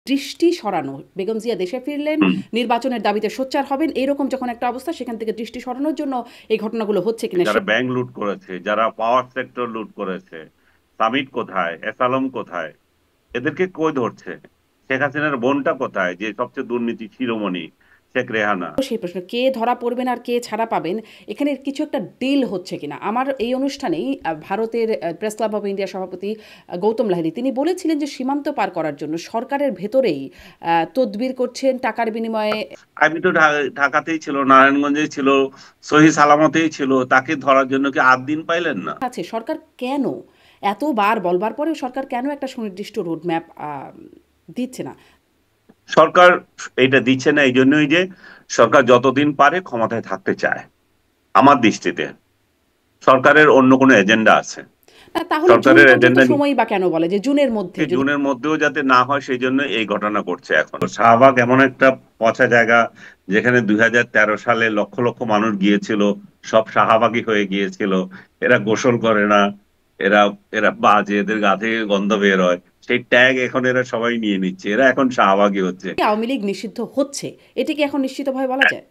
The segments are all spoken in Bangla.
দৃষ্টি সরানো, বেগম জিয়া দেশে ফিরলেন, নির্বাচনের দাবিতে সোচ্চার হবেন, এরকম যখন একটা অবস্থা, সেখান থেকে দৃষ্টি সরানোর জন্য এই ঘটনাগুলো হচ্ছে কিনা। যারা ব্যাংক লুট করেছে, যারা পাওয়ার সেক্টর লুট করেছে, সামিট কোথায়, এসালম কোথায়, এদেরকে কই ধরছে? শেখ হাসিনার বোনটা কোথায়, যে সবচেয়ে দুর্নীতি শিরোমণি, শেখ রেহানা? সেই প্রশ্ন, কে ধরা পড়বেন আর কে ছাড়া পাবেন, এখানে কিছু একটা ডিল হচ্ছে কিনা। আমার এই অনুষ্ঠানেই ভারতের প্রেস ক্লাব অব ইন্ডিয়া সভাপতি গৌতম লাহিড়ী তিনি বলেছিলেন যে সীমান্ত পার করার জন্য সরকারের ভেতরেই তদবির করছেন টাকার বিনিময়ে। আমি তো ঢাকাতেই ছিল, নারায়ণগঞ্জেই ছিল, সহি সালামতেই ছিল, তাকে ধরার জন্য কি 8 দিন পাইলেন না? আছে সরকার কেন এতবার বলবার পরেও সরকার কেন একটা সুনির্দিষ্ট রোডম্যাপ দিচ্ছে না? সরকার এটা দিচ্ছে না এই জন্যই যে সরকার যতদিন পারে ক্ষমতায় থাকতে চায়। আমার দৃষ্টিতে সরকারের অন্য কোনো এজেন্ডা আছে। না, তাহলে জুন সরকারের পর্যন্ত এজেন্ডা সময় বা কেন বলে, যে জুনের মধ্যে যদি। জুনের মধ্যেও যাতে না হয় সেই জন্য এই ঘটনা ঘটছে। এখন শাহবাগ এমন একটা পচা জায়গা, যেখানে 2013 সালে লক্ষ লক্ষ মানুষ গিয়েছিল, সব শাহবাগী হয়ে গিয়েছিল। এরা গোসল করে না, এরা এরা বাজে, এদের গা থেকে গন্ধ বের হয়, সেই ট্যাগ এখন এরা সবাই নিয়ে নিচ্ছে, এরা এখন শাহবাগী হচ্ছে। আওয়ামী লীগ নিষিদ্ধ হচ্ছে, এটি কি এখন নিশ্চিতভাবে বলা যায়?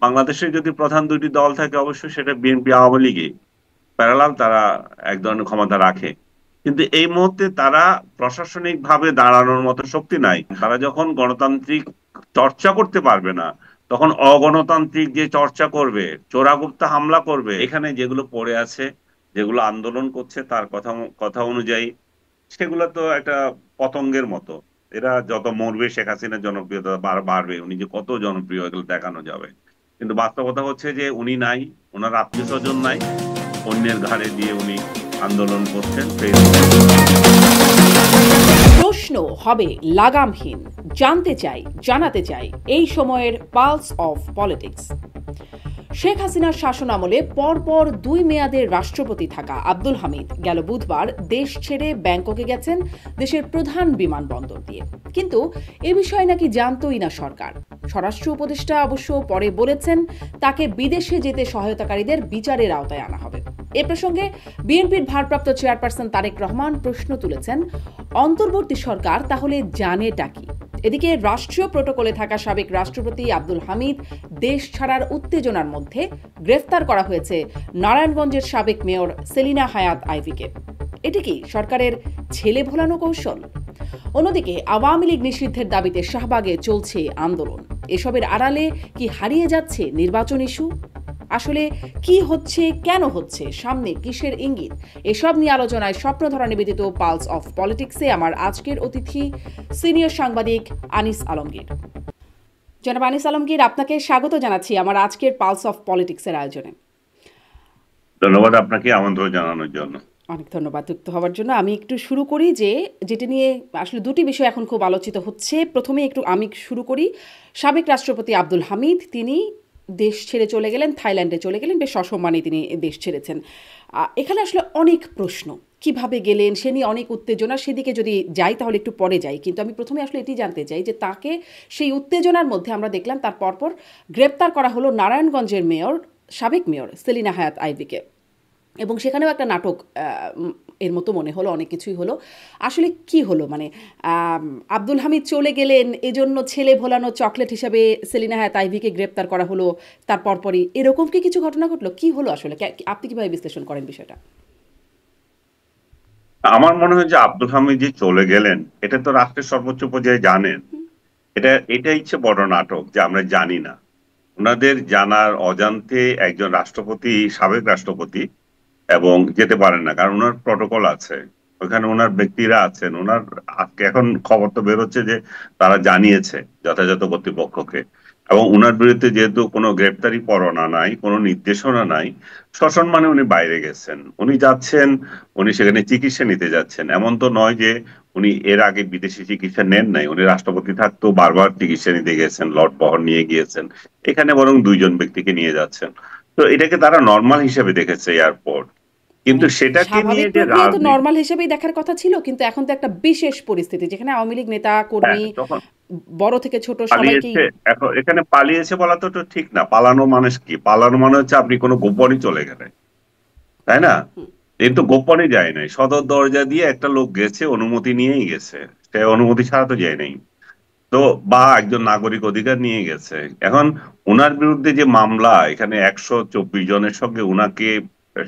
বাংলাদেশে যদি প্রধান দুইটি দল থাকে, অবশ্যই সেটা বিএনপি আওয়ামী লীগই। প্যারালাল তারা এক ধরনের ক্ষমতা রাখে, কিন্তু এই মুহূর্তে তারা প্রশাসনিক ভাবে দাঁড়ানোর মতো শক্তি নাই। তারা যখন গণতান্ত্রিক চর্চা করতে পারবে না, তখন অগণতান্ত্রিক যে চর্চা করবে, চোরাগুপ্তা হামলা করবে। এখানে যেগুলো পড়ে আছে, যেগুলো আন্দোলন করছে, তার কথা কথা অনুযায়ী সেগুলো তো একটা পতঙ্গের মতো। এরা যত মরবে, শেখ হাসিনার জনপ্রিয়তা বাড়বে, উনি যে কত জনপ্রিয় এগুলো দেখানো যাবে। কিন্তু বাস্তবতা হচ্ছে যে উনি নাই, ওনার আত্মীয় স্বজন নাই, অন্যের ঘাড়ে দিয়ে উনি আন্দোলন করছেন। প্রশ্ন হবে লাগামহীন, জানতে চাই, জানাতে চাই এই সময়ের পালস অফ পলিটিক্স। শেখ হাসিনার শাসনামলে পরপর 2 মেয়াদের রাষ্ট্রপতি থাকা আব্দুল হামিদ গেল বুধবার দেশ ছেড়ে ব্যাংককে গেছেন দেশের প্রধান বিমানবন্দর দিয়ে। কিন্তু এ বিষয়ে নাকি জানতই না সরকার। স্বরাষ্ট্র উপদেষ্টা অবশ্য পরে বলেছেন তাকে বিদেশে যেতে সহায়তাকারীদের বিচারের আওতায় আনা হবে। এ প্রসঙ্গে বিএনপির ভারপ্রাপ্ত চেয়ারপারসন তারেক রহমান প্রশ্ন তুলেছেন, অন্তর্বর্তী সরকার তাহলে জানেটা কি? এদিকে রাষ্ট্রীয় প্রটোকলে থাকা সাবেক রাষ্ট্রপতি আব্দুল হামিদ দেশ ছাড়ার উত্তেজনার মধ্যে গ্রেফতার করা হয়েছে নারায়ণগঞ্জের সাবেক মেয়র সেলিনা হায়াৎ আইভিকে। এটি কি সরকারের ছেলে ভোলানো কৌশল? অন্যদিকে আওয়ামী লীগ নিষিদ্ধের দাবিতে শাহবাগে চলছে আন্দোলন। এসবের আড়ালে কি হারিয়ে যাচ্ছে নির্বাচন ইস্যু? আসলে কি হচ্ছে, কেন হচ্ছে, সামনে কিসের ইঙ্গিত? এসব নিয়ে আলোচনায় স্বপ্নধরা নিবেদিত পালস অফ পলিটিক্সে আমার আজকের অতিথি সিনিয়র সাংবাদিক আনিস আলমগীর। জনাব আনিস আলমগীর, আপনাকে স্বাগত জানাচ্ছি আমার আজকের পালস অফ পলিটিক্সের আয়োজনে। ধন্যবাদ আপনাকে আমন্ত্রণ জানানোর জন্য। অনেক ধন্যবাদ যুক্ত হওয়ার জন্য। আমি একটু শুরু করি যেটি নিয়ে আসলে দুটি বিষয় এখন খুব আলোচিত হচ্ছে। প্রথমে একটু আমি শুরু করি। সাবেক রাষ্ট্রপতি আব্দুল হামিদ তিনি দেশ ছেড়ে চলে গেলেন, থাইল্যান্ডে চলে গেলেন, বেশ সসম্মানে তিনি দেশ ছেড়েছেন। এখানে আসলে অনেক প্রশ্ন, কিভাবে গেলেন সে নিয়ে অনেক উত্তেজনা। সেদিকে যদি যাই তাহলে একটু পরে যাই, কিন্তু আমি প্রথমে আসলে এটি জানতে চাই যে তাকে সেই উত্তেজনার মধ্যে আমরা দেখলাম তার পরপর গ্রেপ্তার করা হলো নারায়ণগঞ্জের মেয়র, সাবেক মেয়র সেলিনা হায়াৎ আইভিকে, এবং সেখানেও একটা নাটক এর মতো মনে হলো, অনেক কিছুই হলো। আসলে কি হলো, মানে আব্দুল হামিদ চলে গেলেন এজন্য ছেলে ভোলানো চকলেট হিসাবে সেলিনা হায়াৎ আইভিকে গ্রেপ্তার করা হলো, তার পরপরই এরকম কি কিছু ঘটনা ঘটলো? কি হলো আসলে, আপনি কিভাবে বিশ্লেষণ করেন বিষয়টা? আমার মনে হয় যে আব্দুল হামিদ যে চলে গেলেন, এটা তো রাষ্ট্রের সর্বোচ্চ পর্যায়ে জানেন। এটা ইচ্ছে বড় নাটক যে আমরা জানি না। ওনাদের জানার অজান্তে একজন রাষ্ট্রপতি, সাবেক রাষ্ট্রপতি, এবং যেতে পারেন না, কারণ ওনার প্রটোকল আছে, ওখানে ওনার ব্যক্তিরা আছেন। ওনার আজকে এখন খবর তো বেরোচ্ছে যে তারা জানিয়েছে যথাযথ কর্তৃপক্ষকে, এবং ওনার বিরুদ্ধে যেহেতু কোনো গ্রেপ্তারি পরোয়ানা নাই, কোনো নির্দেশনা নাই, সসম্মানে উনি বাইরে গেছেন, উনি যাচ্ছেন, উনি সেখানে চিকিৎসা নিতে যাচ্ছেন। এমন তো নয় যে উনি এর আগে বিদেশি চিকিৎসা নেন নাই, উনি রাষ্ট্রপতি থাকতেও বারবার চিকিৎসা নিতে গেছেন, লর্ড বহর নিয়ে গিয়েছেন। এখানে বরং 2 জন ব্যক্তিকে নিয়ে যাচ্ছেন। তো এটাকে তারা নর্মাল হিসেবে দেখেছে এয়ারপোর্ট। মানে কিন্তু সেটাকে নিয়ে স্বাভাবিক যে প্রক্রিয়া তো রাজনীতি, নর্মাল হিসেবেই দেখার কথা ছিল, কিন্তু এখন তো একটা বিশেষ পরিস্থিতি যেখানে আওয়ামী লীগ নেতা হ্যাঁ, কর্মী তখন বড় থেকে ছোট সবাইকেই। পালিয়েছে। এখন এখানে পালিয়েছে বলা তো তো ঠিক না। পালানো মানুষ কি? পালানো মানে হচ্ছে আপনি কোনো গোপনে চলে গেলেন, তাই না? কিন্তু গোপনে যায় নাই, সদর দরজা দিয়ে একটা লোক গেছে, অনুমতি নিয়েই গেছে, সে অনুমতি ছাড়া তো যায় নাই। তো বা একজন নাগরিক অধিকার নিয়ে গেছে। এখন উনার বিরুদ্ধে যে মামলা, এখানে 124 জনের সঙ্গে উনাকে,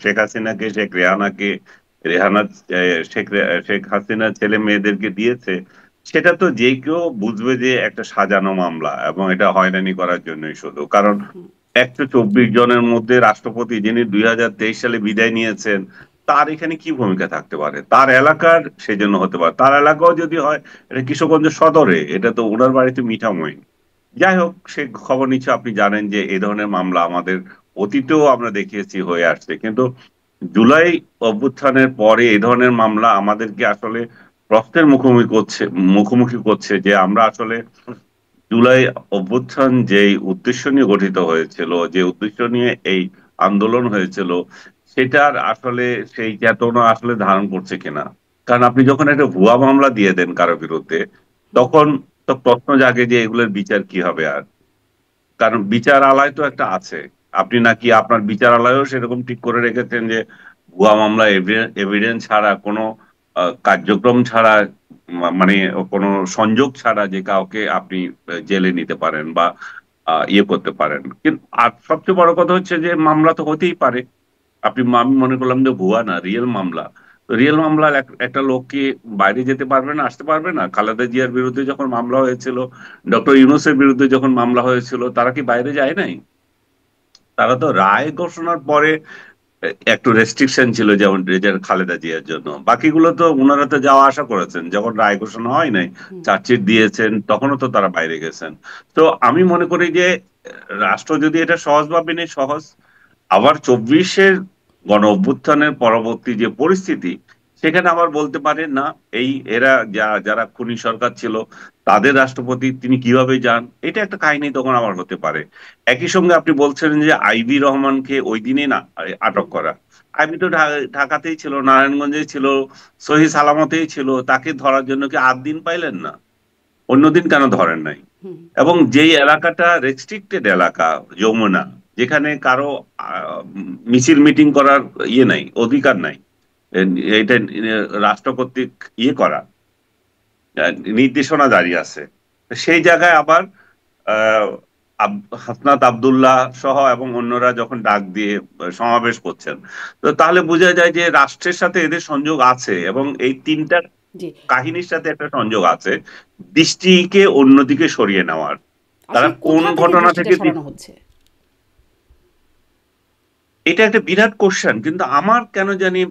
শেখ হাসিনাকে, শেখ রেহানাকে, রেহানা শেখ হাসিনার ছেলে মেয়েদেরকে দিয়েছে, সেটা তো যে কেউ বুঝবে যে একটা সাজানো মামলা এবং এটা হয়রানি করার জন্যই শুধু। কারণ 124 জনের মধ্যে রাষ্ট্রপতি যিনি 2023 সালে বিদায় নিয়েছেন, তার এখানে কি ভূমিকা থাকতে পারে? তার এলাকার সেজন্য হতে পারে, তার এলাকাও যদি হয় এটা কিশোরগঞ্জ সদরে, এটা তো ওনার বাড়িতে মিঠামইন। যাই হোক, সে খবর নিচ্ছে, আপনি জানেন যে এই ধরনের মামলা আমাদের অতীতেও আমরা দেখিয়েছি হয়ে আসছে, কিন্তু জুলাই অভ্যুত্থানের পরে এই ধরনের মামলা আমাদেরকে আসলে প্রশ্নের মুখোমুখি করছে যে আমরা আসলে জুলাই অভ্যুত্থান যেই উদ্দেশ্য নিয়ে গঠিত হয়েছিল, যে উদ্দেশ্য নিয়ে এই আন্দোলন হয়েছিল, সেটার আসলে সেই চেতনা আসলে ধারণ করছে কিনা। কারণ আপনি যখন একটা ভুয়া মামলা দিয়ে দেন কারো বিরুদ্ধে, তখন তো প্রশ্ন জাগে যে এগুলোর বিচার কি হবে। আর কারণ বিচারালয় তো একটা আছে, আপনি নাকি আপনার বিচারালয়ও সেরকম ঠিক করে রেখেছেন যে ভুয়া মামলা এভিডেন্স ছাড়া, কোনো কার্যক্রম ছাড়া, মানে কোনো সংযোগ ছাড়া যে কাউকে আপনি জেলে নিতে পারেন বা ইয়ে করতে পারেন। কিন্তু আর সবচেয়ে বড় কথা হচ্ছে যে মামলা তো হতেই পারে, আমি মনে করলাম যে ভুয়া না, রিয়েল মামলা। রিয়েল মামলা, একটা লোক কি বাইরে যেতে পারবে না, আসতে পারবে না? খালেদা জিয়ার বিরুদ্ধে যখন মামলা হয়েছিল, ডক্টর ইউনূসের বিরুদ্ধে যখন মামলা হয়েছিল, তারা কি বাইরে যায় নাই? তারা তো রায় ঘোষণার পরে একটু রেস্ট্রিকশন ছিল, যেমন খালেদা জিয়ার জন্য। বাকিগুলো তো ওনারা তো যাওয়া আসা করেছেন, যখন রায় ঘোষণা হয় নাই, চার্জশিট দিয়েছেন, তখনও তো তারা বাইরে গেছেন। তো আমি মনে করি যে রাষ্ট্র যদি এটা সহজভাবে নেয়, সহজ। আবার 24-এর গণ অভ্যুত্থানের পরবর্তী যে পরিস্থিতি, সেখানে আবার বলতে পারে না, এই এরা যারা খুনি সরকার ছিল, তাদের রাষ্ট্রপতি তিনি কিভাবে যান, এটা একটা কাহিনী তখন আবার হতে পারে। একই সঙ্গে আপনি বলছেন যে আইবি রহমানকে ওই দিনে না আটক করা। আইবি তো ঢাকাতেই ছিল, নারায়ণগঞ্জেই ছিল, সহি সালামতেই ছিল, তাকে ধরার জন্য কি 8 দিন পাইলেন না? অন্যদিন কেন ধরেন নাই? এবং যেই এলাকাটা রেস্ট্রিক্টেড এলাকা, যমুনা, যেখানে কারো মিছিল মিটিং করার ইয়ে নাই, অধিকার নাই, এটা রাষ্ট্র কর্তৃক ইয়ে করা, নির্দেশনা জারি আছে, সেই জায়গায় আবার আহ হাসনাত আব্দুল্লাহ সহ এবং অন্যরা যখন ডাক দিয়ে সমাবেশ করছেন, তো তাহলে বোঝা যায় যে রাষ্ট্রের সাথে এদের সংযোগ আছে, এবং এই তিনটা কাহিনীর সাথে একটা সংযোগ আছে, দৃষ্টিকে অন্যদিকে সরিয়ে নেওয়ার। তারা কোন ঘটনা থেকে হচ্ছে, এটা একটা বিরাট কোশ্চেন। কিন্তু আমার কেন জানি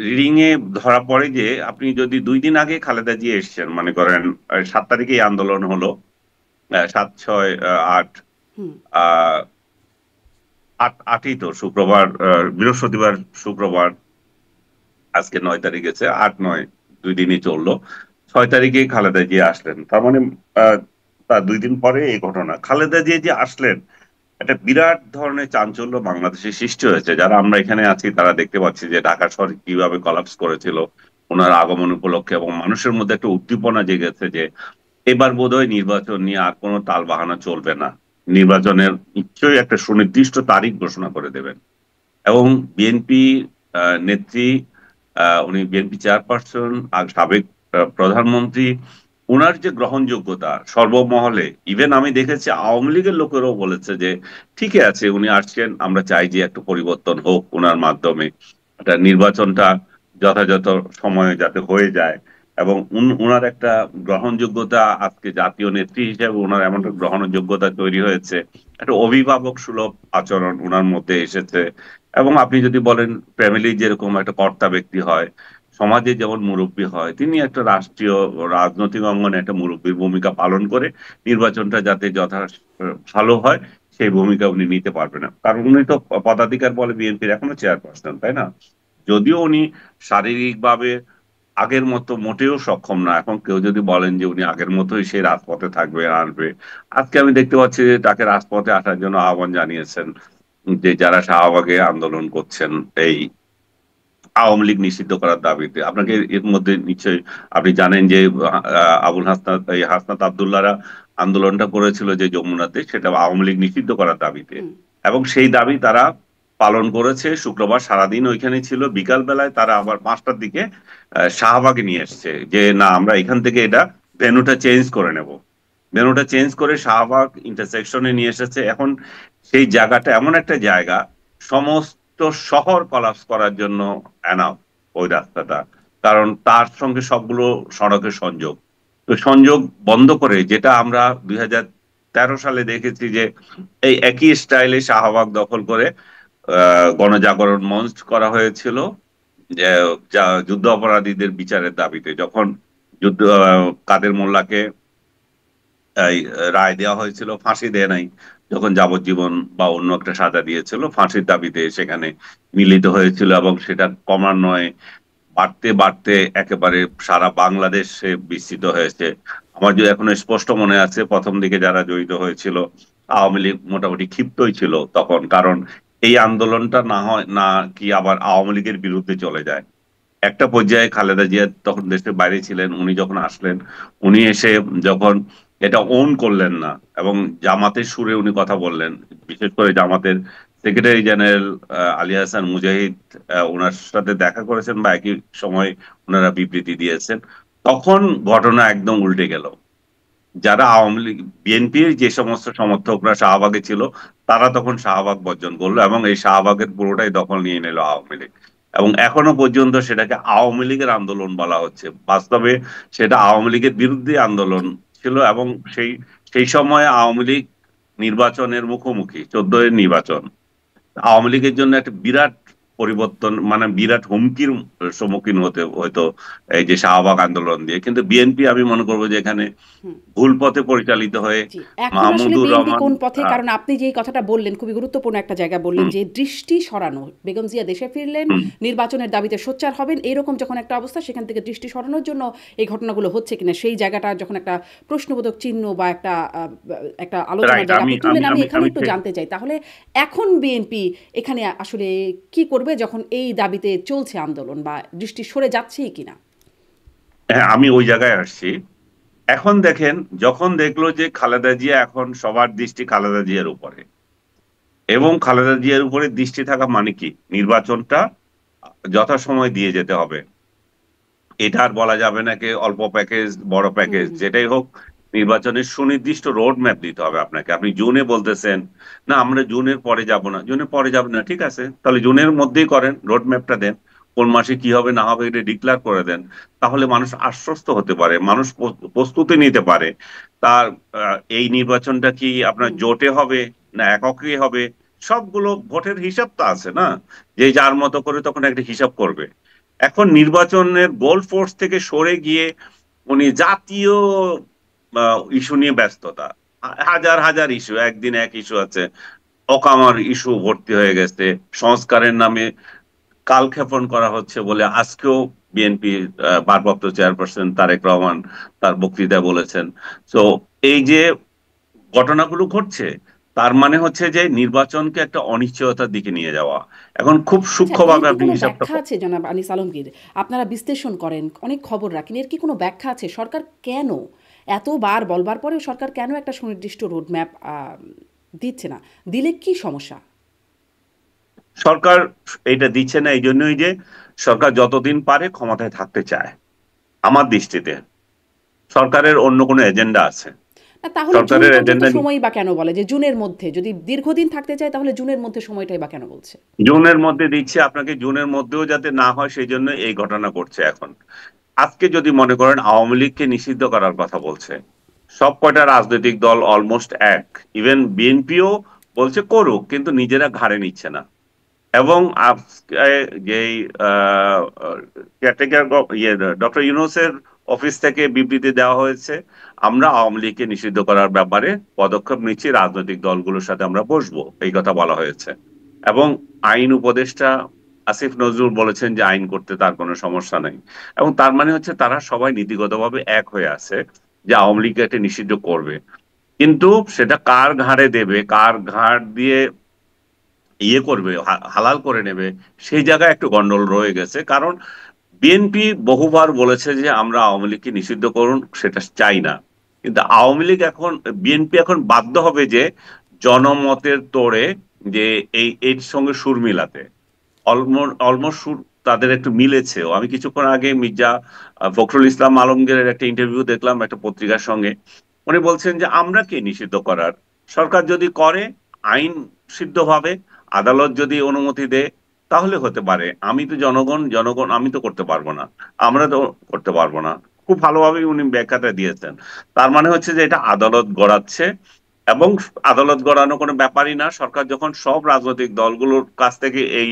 রিডিং এ ধরা পড়ে যে আপনি যদি 2 দিন আগে খালেদা জিয়া এসেছেন, মনে করেন 7 তারিখে আন্দোলন হলো, 7, 6, 8, আটই তো শুক্রবার, বৃহস্পতিবার, শুক্রবার, আজকে 9 তারিখ গেছে, 8, 9, 2 দিনই চললো। 6 তারিখে খালেদা জিয়া আসলেন, তার মানে তার 2 দিন পরে এই ঘটনা। খালেদা জিয়া যে আসলেন, একটা বিরাট ধরনের চাঞ্চল্য বাংলাদেশে সৃষ্টি হয়েছে। যারা আমরা এখানে আছি তারা দেখতে পাচ্ছি যে ঢাকা শহর কিভাবে কলাপস করেছিল ওনার আগমন উপলক্ষে, এবং মানুষের মধ্যে একটা উদ্দীপনা জেগেছে যে এবার বোধহয় নির্বাচন নিয়ে আর কোনো তালবাহানা চলবে না, নির্বাচনের নিশ্চয়ই একটা সুনির্দিষ্ট তারিখ ঘোষণা করে দেবেন। এবং বিএনপি নেত্রী, উনি বিএনপি চেয়ারপারসন আর সাবেক প্রধানমন্ত্রী, উনার যে গ্রহণযোগ্যতা সর্বমহলে, ইভেন আমি দেখেছি আওয়ামী লীগের লোকেরাও বলেছে যে ঠিকই আছে, উনি আসছেন, আমরা চাই যে একটু পরিবর্তন হোক উনার মাধ্যমে, একটা নির্বাচনটা যথাযথ সময়ে যাতে হয়ে যায়। এবং উনার একটা গ্রহণযোগ্যতা, আজকে জাতীয় নেত্রী হিসেবে উনার এমন একটা গ্রহণযোগ্যতা তৈরি হয়েছে, একটা অভিভাবক সুলভ আচরণ উনার মধ্যে এসেছে। এবং আপনি যদি বলেন ফ্যামিলি যেরকম একটা কর্তা ব্যক্তি হয়, সমাজে যেমন মুরব্বী হয়, তিনি একটা রাষ্ট্রীয় রাজনৈতিক অঙ্গনে একটা মুরব্বীর ভূমিকা পালন করে নির্বাচনটা যাতে ভালো হয় সেই ভূমিকা উনি নিতে পারবেন না। কারণ উনি তো পদাধিকার বলে বিএনপির এখনো চেয়ারপারসন, তাই না? যদিও উনি শারীরিকভাবে আগের মতো মোটেও সক্ষম না, এখন কেউ যদি বলেন যে উনি আগের মতোই সেই রাজপথে থাকবে, আসবে, আজকে আমি দেখতে পাচ্ছি যে তাকে রাজপথে আসার জন্য আহ্বান জানিয়েছেন যে যারা শাহবাগে আন্দোলন করছেন এই আওয়ামী লীগ নিষিদ্ধ করার দাবিতে। আপনাকে এর মধ্যে নিশ্চয়ই আপনি জানেন যে হাসনাত আব্দুল্লাহরা আন্দোলনটা করেছিল যে যমুনাতে, সেটা আওয়ামী লীগ নিষিদ্ধ করার দাবিতে, এবং সেই দাবি তারা পালন করেছে। শুক্রবার সারাদিন ওইখানে ছিল, বিকাল বেলায় তারা আবার 5টার দিকে শাহবাগে নিয়ে এসছে যে না, আমরা এখান থেকে এটা ভেন্যুটা চেঞ্জ করে নেব। ভেন্যুটা চেঞ্জ করে শাহবাগ ইন্টারসেকশনে নিয়ে এসেছে। এখন সেই জায়গাটা এমন একটা জায়গা, সমস্ত শহর কলাপস করার জন্য এনাফ ওই রাস্তাটা, কারণ তার সঙ্গে সবগুলো সড়কের সংযোগ। তো সংযোগ বন্ধ করে, যেটা আমরা 2013 সালে দেখেছি যে এই একই স্টাইলে শাহবাগ দখল করে গণজাগরণ মঞ্চ করা হয়েছিল, যে যুদ্ধ অপরাধীদের বিচারের দাবিতে। যখন কাদের মোল্লাকে এই রায় দেওয়া হয়েছিল, ফাঁসি দেয় নাই, যখন যাবজ্জীবন বা অন্য একটা সাজা দিয়েছিল, ফাঁসির দাবিতে সেখানে মিলিত হয়েছিল, এবং সেটা ক্রমান্বয়ে বাড়তে বাড়তে একেবারে সারা বাংলাদেশে বিস্তৃত হয়েছে। আমার যে এখনো স্পষ্ট মনে আছে, প্রথম দিকে যারা জড়িত হয়েছিল, আওয়ামী লীগ মোটামুটি ক্ষিপ্তই ছিল তখন, কারণ এই আন্দোলনটা না হয় না কি আবার আওয়ামী লীগের বিরুদ্ধে চলে যায়। একটা পর্যায়ে খালেদা জিয়া তখন দেশের বাইরে ছিলেন, উনি যখন আসলেন, উনি এসে যখন এটা ওন করলেন না এবং জামাতের সুরে উনি কথা বললেন, বিশেষ করে জামাতের সেক্রেটারি জেনারেল আলী হাসান মুজাহিদ ওনার সাথে দেখা করেছেন বা একই সময় ওনারা বিবৃতি দিয়েছেন, তখন ঘটনা একদম উল্টে গেল। যারা আওয়ামী লীগ বিএনপির যে সমস্ত সমর্থকরা শাহবাগে ছিল, তারা তখন শাহবাগ বর্জন করলো এবং এই শাহবাগের পুরোটাই দখল নিয়ে নিল আওয়ামী লীগ। এবং এখনো পর্যন্ত সেটাকে আওয়ামী লীগের আন্দোলন বলা হচ্ছে, বাস্তবে সেটা আওয়ামী লীগের বিরুদ্ধে আন্দোলন ছিল। এবং সেই সেই সময় আওয়ামী লীগ নির্বাচনের মুখোমুখি, 14 এর নির্বাচন আওয়ামী লীগের জন্য একটা বিরাট পরিবর্তন, মানে বিরাট হুমকির সম্মুখীন হতে হয়তো এই যে শাহবাগ আন্দোলন দিয়ে। কিন্তু বিএনপি আমি মনে করবো যে এখানে হুম। ভুল পথে পরিচালিত হয়ে জি, এখন আসলে মাহমুদুর বিএনপি রহমান কোন পথে? আহ, কারণ আপনি যেই কথাটা বললেন খুবই গুরুত্বপূর্ণ একটা জায়গা বললেন হুম, যে দৃষ্টি সরানো। বেগম জিয়া দেশে ফিরলেন, হুম। নির্বাচনের দাবিতে সোচ্চার হবেন, এরকম যখন একটা অবস্থা, সেখান থেকে দৃষ্টি সরানোর জন্য এই ঘটনাগুলো হচ্ছে কিনা সেই জায়গাটা যখন একটা প্রশ্নবোধক চিহ্ন বা একটা আলোচনার রাইট। জায়গা আমি আপনি তুললেন, আমি আমি আমি এখানে আমি একটু ঠিক- জানতে চাই তাহলে এখন বিএনপি এখানে আসলে কি করবে যখন এই দাবিতে চলছে আন্দোলন, বা দৃষ্টি সরে যাচ্ছেই কিনা? হ্যাঁ, আমি ওই জায়গায় আসছি। এখন দেখেন, যখন দেখলো যে খালেদা জিয়া, এখন সবার দৃষ্টি খালেদা জিয়ার উপরে, এবং খালেদা জিয়ার উপরে দৃষ্টি থাকা মানে কি, নির্বাচনটা যথাসময় দিয়ে যেতে হবে। এটা আর বলা যাবে না কি অল্প প্যাকেজ বড় হুম প্যাকেজ, হুম যেটাই হোক, নির্বাচনের সুনির্দিষ্ট রোড ম্যাপ দিতে হবে আপনাকে। আপনি জুনে বলতেছেন না আমরা জুনের পরে যাব না, জুনের পরে যাব না, ঠিক আছে, তাহলে জুনের মধ্যেই করেন, রোড ম্যাপটা দেন, কোন মাসে কি হবে না হবে এটা ডিক্লেয়ার করে দেন। তাহলে মানুষ আশ্বস্ত হতে পারে, মানুষ প্রস্তুতি নিতে পারে। তার এই নির্বাচনটা কি আপনার হুম। জোটে হবে না এককে হবে, সবগুলো ভোটের হিসাব তো আছে না, যে যার মতো করে তখন একটা হিসাব করবে। এখন নির্বাচনের গোল ফোর্স থেকে সরে গিয়ে উনি জাতীয় ইস্যু নিয়ে ব্যস্ততা, হাজার হাজার ইস্যু, একদিন এক ইস্যু আছে, অকামার ইস্যু ভর্তি হয়ে গেছে, সংস্কারের নামে কালক্ষেপণ করা হচ্ছে বলে আজকেও বিএনপি ভারপ্রাপ্ত চেয়ারপারসন তারেক রহমান তার বক্তৃতায় বলেছেন। তো এই যে ঘটনাগুলো ঘটছে, তার মানে হচ্ছে যে নির্বাচনকে একটা অনিশ্চয়তার দিকে নিয়ে যাওয়া। এখন খুব আচ্ছা, এর সূক্ষ্মভাবে কি আপনি কোনো হিসাবটা ব্যাখ্যা আছে জনাব আনিস আলমগীর? আপনারা বিশ্লেষণ করেন, অনেক খবর রাখেন। এর কি কোনো ব্যাখ্যা আছে? সরকার কেন এতবার বলবার পরেও সরকার কেন একটা সুনির্দিষ্ট রোডম্যাপ দিচ্ছে না? দিলে কি সমস্যা? সরকার এটা দিচ্ছে না এই জন্যই যে সরকার যতদিন পারে ক্ষমতায় থাকতে চায়। আমার দৃষ্টিতে সরকারের অন্য কোনো এজেন্ডা আছে। না, তাহলে জুন সরকারের পর্যন্ত এজেন্ডা সময়ই বা কেন বলে? যে জুনের মধ্যে যদি দীর্ঘদিন থাকতে চায় তাহলে জুনের মধ্যে সময়টাই বা কেন বলছে? জুনের মধ্যে দিচ্ছে আপনাকে, জুনের মধ্যেও যাতে না হয় সেই জন্য এই ঘটনা ঘটছে এখন। আজকে যদি মনে করেন আওয়ামী লীগকে নিষিদ্ধ করার কথা বলছে, সব কয়টা রাজনৈতিক দল অলমোস্ট এক, ইভেন বিএনপিও বলছে করুক, কিন্তু নিজেরা ঘাড়ে নিচ্ছে না। এবং যেই কেয়ারটেকার ডক্টর ইউনূসের অফিস থেকে বিবৃতি দেওয়া হয়েছে, আমরা আওয়ামী লীগকে নিষিদ্ধ করার ব্যাপারে পদক্ষেপ নিচ্ছি, রাজনৈতিক দলগুলোর সাথে আমরা বসবো, এই কথা বলা হয়েছে। এবং আইন উপদেষ্টা আসিফ নজরুল বলেছেন যে আইন করতে তার কোনো সমস্যা নেই। এবং তার মানে হচ্ছে তারা সবাই নীতিগতভাবে এক হয়ে আছে যে আওয়ামী লীগকে এটা নিষিদ্ধ করবে। কিন্তু সেটা কার ঘাড়ে দেবে, কার ঘাড় দিয়ে ইয়ে করবে, হালাল করে নেবে, সেই জায়গায় একটু গন্ডগোল রয়ে গেছে। কারণ বিএনপি বহুবার বলেছে যে আমরা আওয়ামী লীগকে নিষিদ্ধ করুন, সেটা চাই না। কিন্তু আওয়ামী লীগ এখন, বিএনপি এখন বাধ্য হবে যে জনমতের তোড়ে যে এর সঙ্গে সুর মিলাতে, অলমোস্ট সুর তাদের একটু মিলেছেও। আমি কিছুক্ষণ আগে মির্জা ফখরুল ইসলাম আলমগীরের একটা ইন্টারভিউ দেখলাম একটা পত্রিকার সঙ্গে। উনি বলছেন যে আমরা কে নিষিদ্ধ করার, সরকার যদি করে আইন সিদ্ধভাবে, আদালত যদি অনুমতি দেয় তাহলে হতে পারে। আমি তো জনগণ, জনগণ আমি তো করতে পারবো না, আমরা তো করতে পারবো না। খুব ভালোভাবে উনি ব্যাখ্যাটা দিয়েছেন। তার মানে হচ্ছে যে এটা আদালত গড়াচ্ছে, এবং আদালত গড়ানো কোনো ব্যাপারই না। সরকার যখন সব রাজনৈতিক দলগুলোর কাছ থেকে এই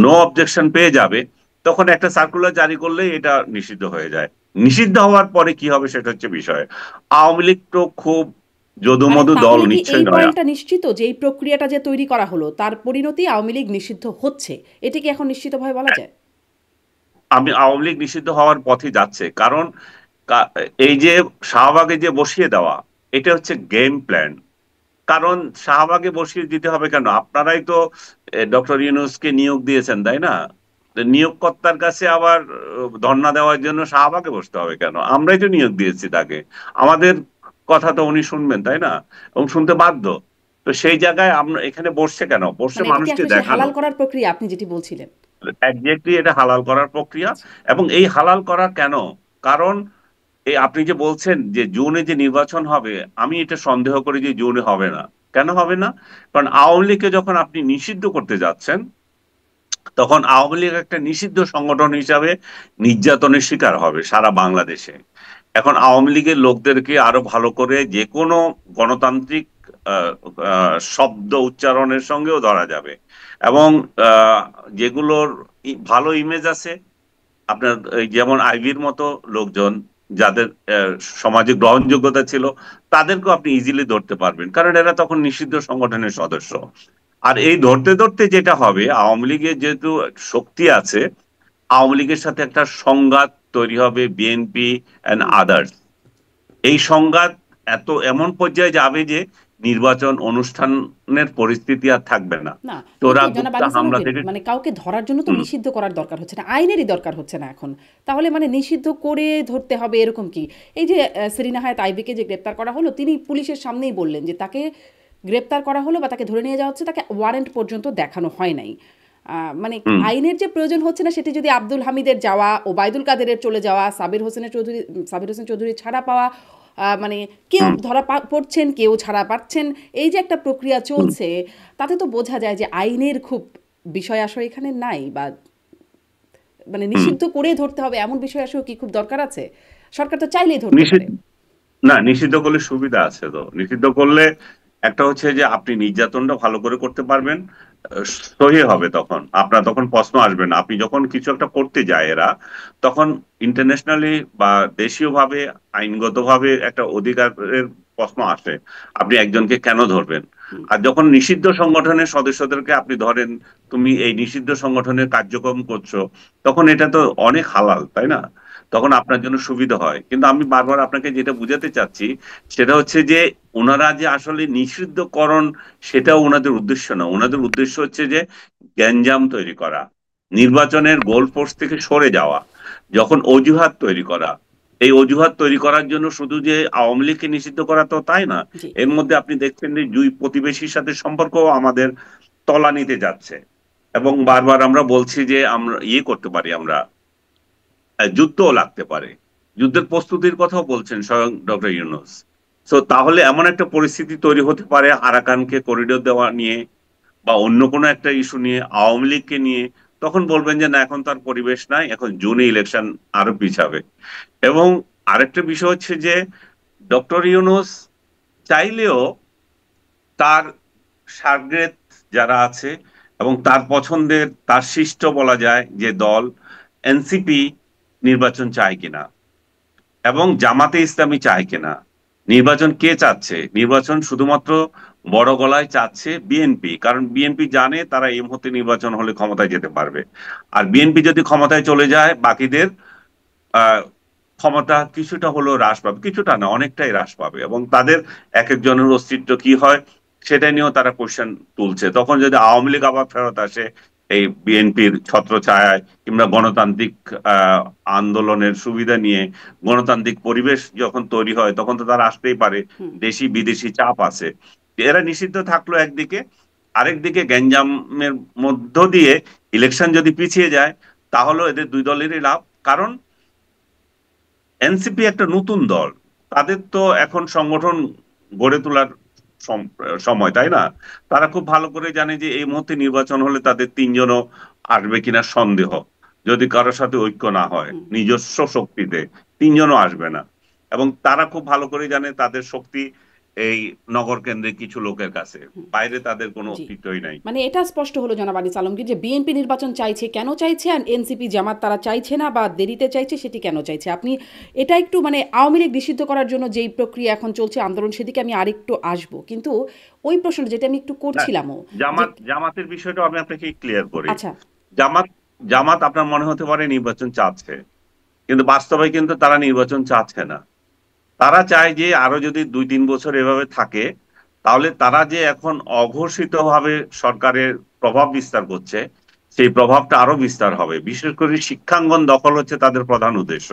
নো অবজেকশন পেয়ে যাবে, তখন একটা সার্কুলার জারি করলেই এটা নিষিদ্ধ হয়ে যায়। নিষিদ্ধ হওয়ার পরে কি হবে সেটা হচ্ছে বিষয়। আওয়ামী লীগ তো খুব মানে যদুমধু দল তাহলে কি এই নিশ্চয়ই নয়। পয়েন্টটা নিশ্চিত যে এই প্রক্রিয়াটা যে তৈরি করা হলো তার পরিণতি আওয়ামী লীগ নিষিদ্ধ হচ্ছে, এটি কি এখন নিশ্চিতভাবে বলা যায়? আমি আওয়ামী লীগ নিষিদ্ধ হওয়ার পথে যাচ্ছে, কারণ কা- এই যে শাহবাগে যে বসিয়ে দেওয়া, এটা হচ্ছে গেম প্ল্যান। কারণ শাহবাগে বসিয়ে দিতে হবে কেন? আপনারাই তো ডক্টর ইউনূসকে নিয়োগ দিয়েছেন, তাই না? তো নিয়োগকর্তার কাছে আবার ধর্ণা দেওয়ার জন্য শাহবাগে বসতে হবে কেন? আমরাই তো নিয়োগ দিয়েছি তাকে। আমাদের কথা তো উনি শুনবেন, তাই না? এবং শুনতে বাধ্য। তো সেই জায়গায় আমরা এখানে বসছে কেন? বসছে মানে এটা কি মানুষকে আসলে সেই দেখানো। হালাল করার প্রক্রিয়া আপনি যেটি বলছিলেন? একজ্যাক্টলি, এটা হালাল করার প্রক্রিয়া। আচ্ছা। এবং এই হালাল করা কেন? কারণ এই আপনি যে বলছেন যে জুনে যে নির্বাচন হবে, আমি এটা সন্দেহ করি যে জুনে হবে না। কেন হবে না? কারণ আওয়ামী লীগকে যখন আপনি নিষিদ্ধ করতে যাচ্ছেন, তখন আওয়ামী লীগ একটা নিষিদ্ধ সংগঠন হিসাবে নির্যাতনের শিকার হবে সারা বাংলাদেশে। এখন আওয়ামী লীগের লোকদেরকে আরো ভালো করে যে কোনো গণতান্ত্রিক শব্দ উচ্চারণের সঙ্গেও ধরা যাবে। এবং আহ, যেগুলোর ভালো ইমেজ আছে, আপনার এই যেমন আইভির মতো লোকজন, যাদের সমাজে গ্রহণযোগ্যতা ছিল, তাদেরকেও আপনি ইজিলি ধরতে পারবেন, কারণ এরা তখন নিষিদ্ধ সংগঠনের সদস্য। আর এই ধরতে ধরতে যেটা হবে, আওয়ামী লীগের যেহেতু শক্তি আছে, আওয়ামী লীগের সাথে একটা সংঘাত তৈরি হবে, বিএনপি অ্যান্ড হুম। আদার্স। এই সংঘাত এমন পর্যায়ে যাবে যে নির্বাচন অনুষ্ঠানের পরিস্থিতি আর থাকবে না। না, এই চোরা যে জনাব গুপ্তা আনিসুর হামলা রুবেল, থেকে। মানে কাউকে ধরার জন্য তো হুম, নিষিদ্ধ করার দরকার হচ্ছে না, আইনেরই দরকার হচ্ছে না এখন। তাহলে মানে নিষিদ্ধ করে ধরতে হবে এরকম কি? এই যে সেরিনা হায়াৎ আইভীকে যে গ্রেপ্তার করা হলো, তিনি পুলিশের সামনেই বললেন যে তাকে গ্রেপ্তার করা হলো বা তাকে ধরে নিয়ে যাওয়া হচ্ছে, তাকে ওয়ারেন্ট পর্যন্ত দেখানো হয় নাই। মানে হুম, আইনের যে প্রয়োজন হচ্ছে না, সেটি যদি আব্দুল হামিদের যাওয়া, ওবায়দুল কাদেরের চলে যাওয়া, সাবির হোসেন চৌধুরী ছাড়া পাওয়া, মানে কেউ হুম, ধরা পড়ছেন, কেউ ছাড়া পাচ্ছেন, এই যে একটা প্রক্রিয়া হুম, চলছে, তাতে তো বোঝা যায় যে আইনের খুব বিষয় আসলে এখানে নাই, বা মানে হুম। নিষিদ্ধ করে ধরতে হবে এমন বিষয় আসলে কি খুব দরকার আছে? সরকার তো চাইলেই ধরতে পারে। নিষিদ্ধ না, নিষিদ্ধ করলে সুবিধা আছে তো। নিষিদ্ধ করলে একটা হচ্ছে যে আপনি নির্যাতনটা ভালো করে করতে পারবেন। সহি হবে, তখন আপনার তখন প্রশ্ন আসবে না। আপনি যখন কিছু একটা করতে যায় এরা, তখন ইন্টারন্যাশনালি বা দেশীয় ভাবে, আইনগত ভাবে একটা অধিকারের প্রশ্ন আসে, আপনি একজনকে কেন ধরবেন। হুম। আর যখন নিষিদ্ধ সংগঠনের সদস্যদেরকে আপনি ধরেন, তুমি এই নিষিদ্ধ সংগঠনের কার্যক্রম করছো, তখন এটা তো অনেক হালাল, তাই না? তখন আপনার জন্য সুবিধা হয়। কিন্তু আমি বারবার আপনাকে যেটা বুঝাতে চাচ্ছি, সেটা হচ্ছে যে ওনারা যে আসলে নিষিদ্ধকরণ, সেটাও ওনাদের উদ্দেশ্য না। ওনাদের উদ্দেশ্য হচ্ছে যে গ্যাঞ্জাম তৈরি করা, নির্বাচনের গোল পোস্ট থেকে সরে যাওয়া, যখন অজুহাত তৈরি করা। এই অজুহাত তৈরি করার জন্য শুধু যে আওয়ামী লীগকে নিষিদ্ধ করা তো তাই না। জি। এর মধ্যে আপনি দেখছেন যে দুই প্রতিবেশীর সাথে সম্পর্কও আমাদের তলানিতে যাচ্ছে। এবং বারবার আমরা বলছি যে আমরা করতে পারি, আমরা যুদ্ধও লাগতে পারে। যুদ্ধের প্রস্তুতির কথাও বলছেন স্বয়ং ডক্টর ইউনূস। তো তাহলে এমন একটা পরিস্থিতি তৈরি হতে পারে, আরাকানকে করিডোর দেওয়া নিয়ে বা অন্য কোনো একটা ইস্যু নিয়ে, আওয়ামী লীগকে নিয়ে। তখন বলবেন যে না, এখন তার পরিবেশ নাই, এখন জুনে ইলেকশন আরো পিছাবে। এবং আরেকটা বিষয় হচ্ছে যে ডক্টর ইউনূস চাইলেও তার সার্গেত যারা আছে এবং তার পছন্দের, তার শিষ্ট বলা যায় যে দল এনসিপি নির্বাচন চায় কিনা, এবং জামাতে ইসলামী চায় কিনা। নির্বাচন কে চাচ্ছে? নির্বাচন শুধুমাত্র বড় গলায় চাচ্ছে বিএনপি, কারণ বিএনপি জানে তারা এই মুহূর্তে নির্বাচন হলে ক্ষমতায় যেতে পারবে। আর বিএনপি যদি ক্ষমতায় চলে যায়, বাকিদের আহ ক্ষমতা কিছুটা হলেও হ্রাস পাবে, কিছুটা না অনেকটাই হ্রাস পাবে। এবং তাদের এক একজনের অস্তিত্ব কি হয় সেটা নিয়েও তারা কোশ্চেন তুলছে। তখন যদি আওয়ামী লীগ আবার ফেরত আসে এই বিএনপির ছত্রছায়ায়, কিংবা গণতান্ত্রিক আহ আন্দোলনের সুবিধা নিয়ে, গণতান্ত্রিক পরিবেশ যখন তৈরি হয়, তখন তো তারা আসতেই পারে। হুম। দেশি বিদেশি চাপ আছে। এরা নিষিদ্ধ থাকলো একদিকে, আরেকদিকে গ্যাঞ্জামের মধ্য দিয়ে ইলেকশন যদি পিছিয়ে যায়, তাহলে এদের দুই দলেরই লাভ। কারণ এনসিপি একটা নতুন দল, তাদের তো এখন সংগঠন গড়ে তোলার সময়, তাই না? তারা খুব ভালো করে জানে যে এই মুহূর্তে নির্বাচন হলে তাদের তিনজনও আসবে কিনা সন্দেহ, যদি কারোর সাথে ঐক্য না হয় হুম, নিজস্ব শক্তিতে, তিনজনও আসবে না। এবং তারা খুব ভালো করে জানে তাদের শক্তি এই নগর কেন্দ্রিক কিছু লোকের কাছে, হুম। বাইরে তাদের কোনো জি। অস্তিত্বই নাই। মানে এটা স্পষ্ট হলো জনাব আনিস আলমগীর যে বিএনপি নির্বাচন চাইছে, কেন চাইছে, আর এনসিপি জামাত তারা চাইছে না বা দেরিতে চাইছে, সেটি কেন চাইছে। আপনি এটা একটু মানে আওয়ামী লীগ নিষিদ্ধ করার জন্য যেই প্রক্রিয়া এখন চলছে আন্দোলন, সেদিকে আমি আরেকটু আসবো, কিন্তু ওই প্রশ্নটা যেটা আমি একটু না, করছিলামও যে জামাতের বিষয়টা আমি আপনাকে ক্লিয়ার করি। আচ্ছা। জামাত জামাত আপনার মনে হতে পারে নির্বাচন চাচ্ছে, কিন্তু বাস্তবে কিন্তু তারা নির্বাচন চাচ্ছে না। তারা চায় যে আরো যদি 2-3 বছর এভাবে থাকে, তাহলে তারা যে এখন অঘোষিত ভাবে সরকারের প্রভাব বিস্তার করছে, সেই প্রভাবটা আরো বিস্তার হবে। বিশেষ করে শিক্ষাঙ্গন দখল হচ্ছে তাদের প্রধান উদ্দেশ্য।